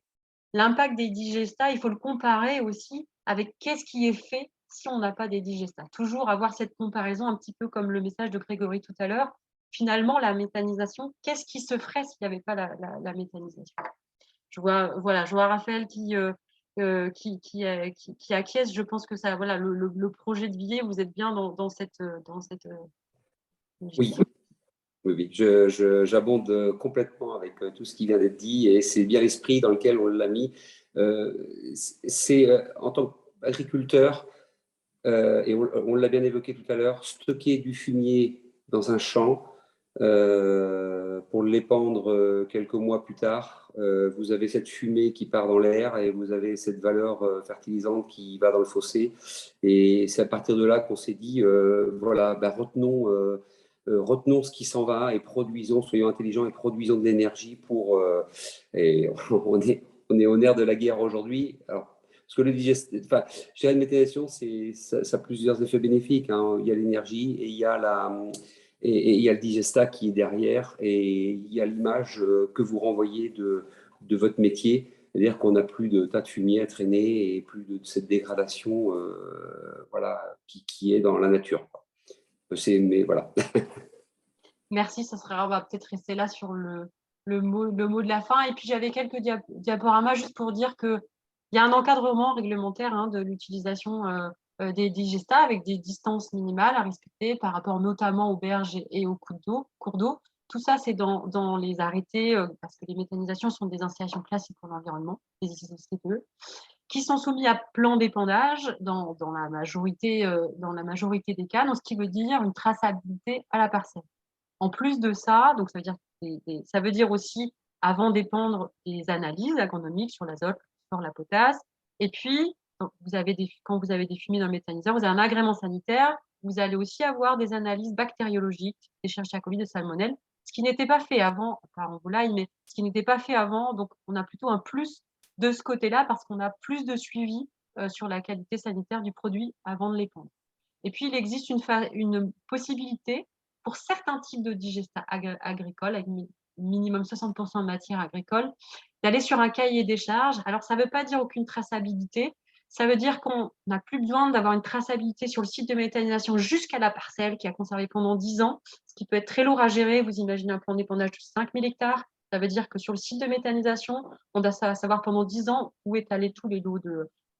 l'impact des digestats, il faut le comparer aussi avec qu'est-ce qui est fait si on n'a pas des digestats. Toujours avoir cette comparaison, un petit peu comme le message de Grégory tout à l'heure. Finalement, la méthanisation, qu'est-ce qui se ferait s'il n'y avait pas la méthanisation? Je vois Raphaël qui acquiesce. Je pense que ça, voilà, le projet de Villiers, vous êtes bien dans cette Oui, oui. J'abonde complètement avec tout ce qui vient d'être dit et c'est bien l'esprit dans lequel on l'a mis. En tant qu'agriculteur, et on l'a bien évoqué tout à l'heure, stocker du fumier dans un champ pour l'épandre quelques mois plus tard, vous avez cette fumée qui part dans l'air et vous avez cette valeur fertilisante qui va dans le fossé. Et c'est à partir de là qu'on s'est dit, voilà, retenons ce qui s'en va et produisons, soyons intelligents et produisons de l'énergie pour. Et on est au nerf de la guerre aujourd'hui. Alors, parce que je dirais, une méthanisation, ça a plusieurs effets bénéfiques, hein. Il y a l'énergie et il y a il y a le digestat qui est derrière et il y a l'image que vous renvoyez de votre métier. C'est-à-dire qu'on n'a plus de tas de fumier à traîner et plus de cette dégradation voilà, qui est dans la nature. Mais voilà. Merci, on va peut-être rester là sur le mot de la fin. Et puis, j'avais quelques diaporamas juste pour dire qu'il y a un encadrement réglementaire hein, de l'utilisation des digestats avec des distances minimales à respecter par rapport notamment aux berges et aux cours d'eau. Tout ça, c'est dans les arrêtés, parce que les méthanisations sont des installations classiques pour l'environnement, les ICPE, qui sont soumis à plan d'épandage dans la majorité des cas, donc ce qui veut dire une traçabilité à la parcelle. En plus de ça, donc ça veut dire aussi, avant d'épandre, des analyses agronomiques sur l'azote, sur la potasse. Et puis, quand vous avez des fumées dans le méthaniseur, vous avez un agrément sanitaire, vous allez aussi avoir des analyses bactériologiques, des Escherichia coli, de salmonelle, ce qui n'était pas fait avant, pas en volaille, mais ce qui n'était pas fait avant. Donc, on a plutôt un plus de ce côté-là parce qu'on a plus de suivi sur la qualité sanitaire du produit avant de l'épandre. Et puis, il existe une possibilité pour certains types de digestats agricoles, avec minimum 60% de matière agricole, d'aller sur un cahier des charges. Alors, ça ne veut pas dire aucune traçabilité. Ça veut dire qu'on n'a plus besoin d'avoir une traçabilité sur le site de méthanisation jusqu'à la parcelle qui a conservé pendant 10 ans, ce qui peut être très lourd à gérer. Vous imaginez un plan d'épandage de 5000 hectares. Ça veut dire que sur le site de méthanisation, on doit savoir pendant 10 ans où est allé tous les lots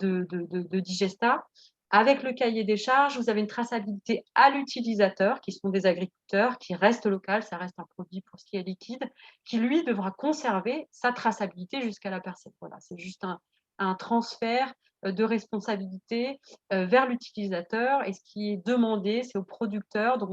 de digestats. Avec le cahier des charges, vous avez une traçabilité à l'utilisateur, qui sont des agriculteurs, qui restent local, ça reste un produit pour ce qui est liquide, qui lui devra conserver sa traçabilité jusqu'à la parcelle. Voilà, c'est juste un transfert de responsabilité vers l'utilisateur. Et ce qui est demandé, c'est au producteur. Donc,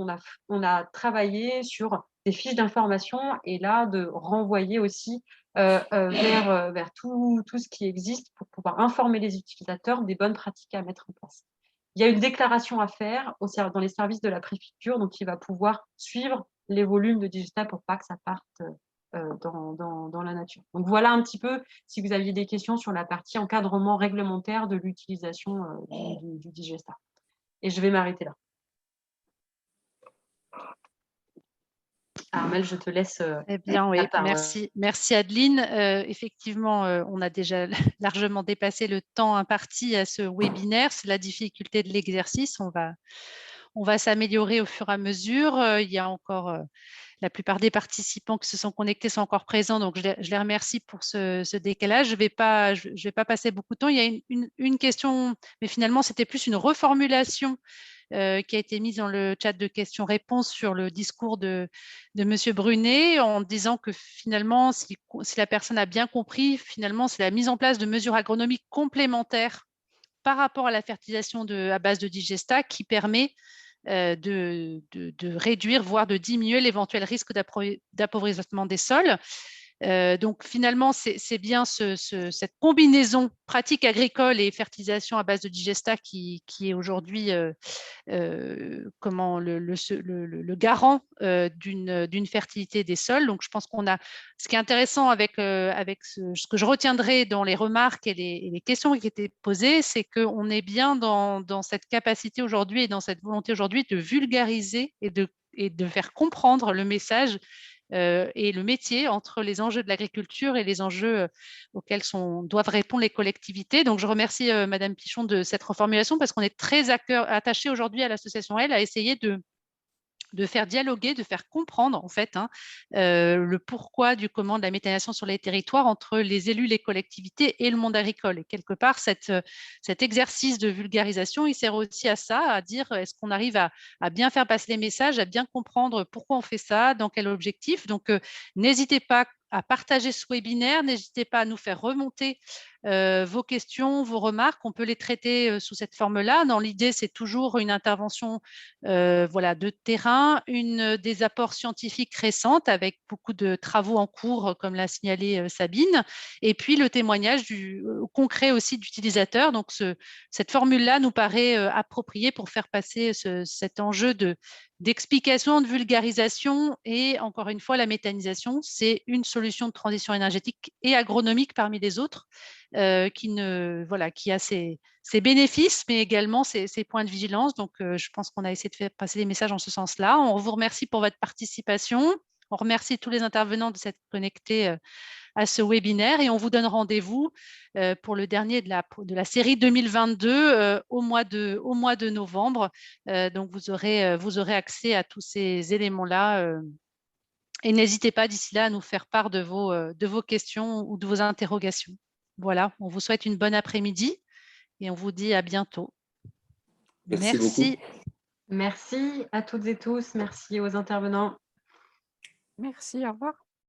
on a travaillé sur des fiches d'information et là, de renvoyer aussi vers tout ce qui existe pour pouvoir informer les utilisateurs des bonnes pratiques à mettre en place. Il y a une déclaration à faire dans les services de la préfecture, donc il va pouvoir suivre les volumes de digestats pour pas que ça parte dans la nature. Donc voilà un petit peu si vous aviez des questions sur la partie encadrement réglementaire de l'utilisation du digestat. Et je vais m'arrêter là. Armelle, je te laisse. Eh bien, oui, merci Adeline. Effectivement, on a déjà largement dépassé le temps imparti à ce webinaire. C'est la difficulté de l'exercice. On va s'améliorer au fur et à mesure. Il y a encore la plupart des participants qui se sont connectés sont encore présents, donc je les remercie pour ce décalage. Je vais pas passer beaucoup de temps. Il y a une question, mais finalement, c'était plus une reformulation qui a été mise dans le chat de questions-réponses sur le discours de M. Brunet, en disant que finalement, si la personne a bien compris, finalement, c'est la mise en place de mesures agronomiques complémentaires par rapport à la fertilisation à base de digestat qui permet de réduire, voire de diminuer l'éventuel risque d'appauvrissement des sols. Donc finalement, c'est bien cette combinaison pratique agricole et fertilisation à base de digestat qui est aujourd'hui le garant d'une fertilité des sols. Donc je pense qu'on a, ce qui est intéressant avec ce que je retiendrai dans les remarques et les questions qui étaient posées, c'est qu'on est bien dans cette capacité aujourd'hui et dans cette volonté aujourd'hui de vulgariser et de faire comprendre le message et le métier entre les enjeux de l'agriculture et les enjeux auxquels doivent répondre les collectivités. Donc, je remercie Madame Pichon de cette reformulation parce qu'on est très attaché aujourd'hui à l'association Elle à essayer de faire dialoguer, de faire comprendre en fait le pourquoi du comment de la méthanisation sur les territoires entre les élus, les collectivités et le monde agricole. Et quelque part, cet exercice de vulgarisation, il sert aussi à ça, à dire est-ce qu'on arrive à bien faire passer les messages, à bien comprendre pourquoi on fait ça, dans quel objectif. Donc, n'hésitez pas à partager ce webinaire, n'hésitez pas à nous faire remonter vos questions, vos remarques. On peut les traiter sous cette forme-là. Dans l'idée, c'est toujours une intervention de terrain, des apports scientifiques récents avec beaucoup de travaux en cours, comme l'a signalé Sabine, et puis le témoignage concret aussi d'utilisateurs. Donc, cette formule-là nous paraît appropriée pour faire passer cet enjeu d'explication, de vulgarisation. Et encore une fois, la méthanisation, c'est une solution de transition énergétique et agronomique parmi les autres qui a ses bénéfices, mais également ses points de vigilance. Donc, je pense qu'on a essayé de faire passer des messages en ce sens-là. On vous remercie pour votre participation. On remercie tous les intervenants de s'être connectés à ce webinaire et on vous donne rendez-vous pour le dernier de la série 2022 au mois de novembre. Donc, vous aurez accès à tous ces éléments-là. Et n'hésitez pas d'ici là à nous faire part de vos questions ou de vos interrogations. Voilà, on vous souhaite une bonne après-midi et on vous dit à bientôt. Merci beaucoup. Merci à toutes et tous. Merci aux intervenants. Merci, au revoir.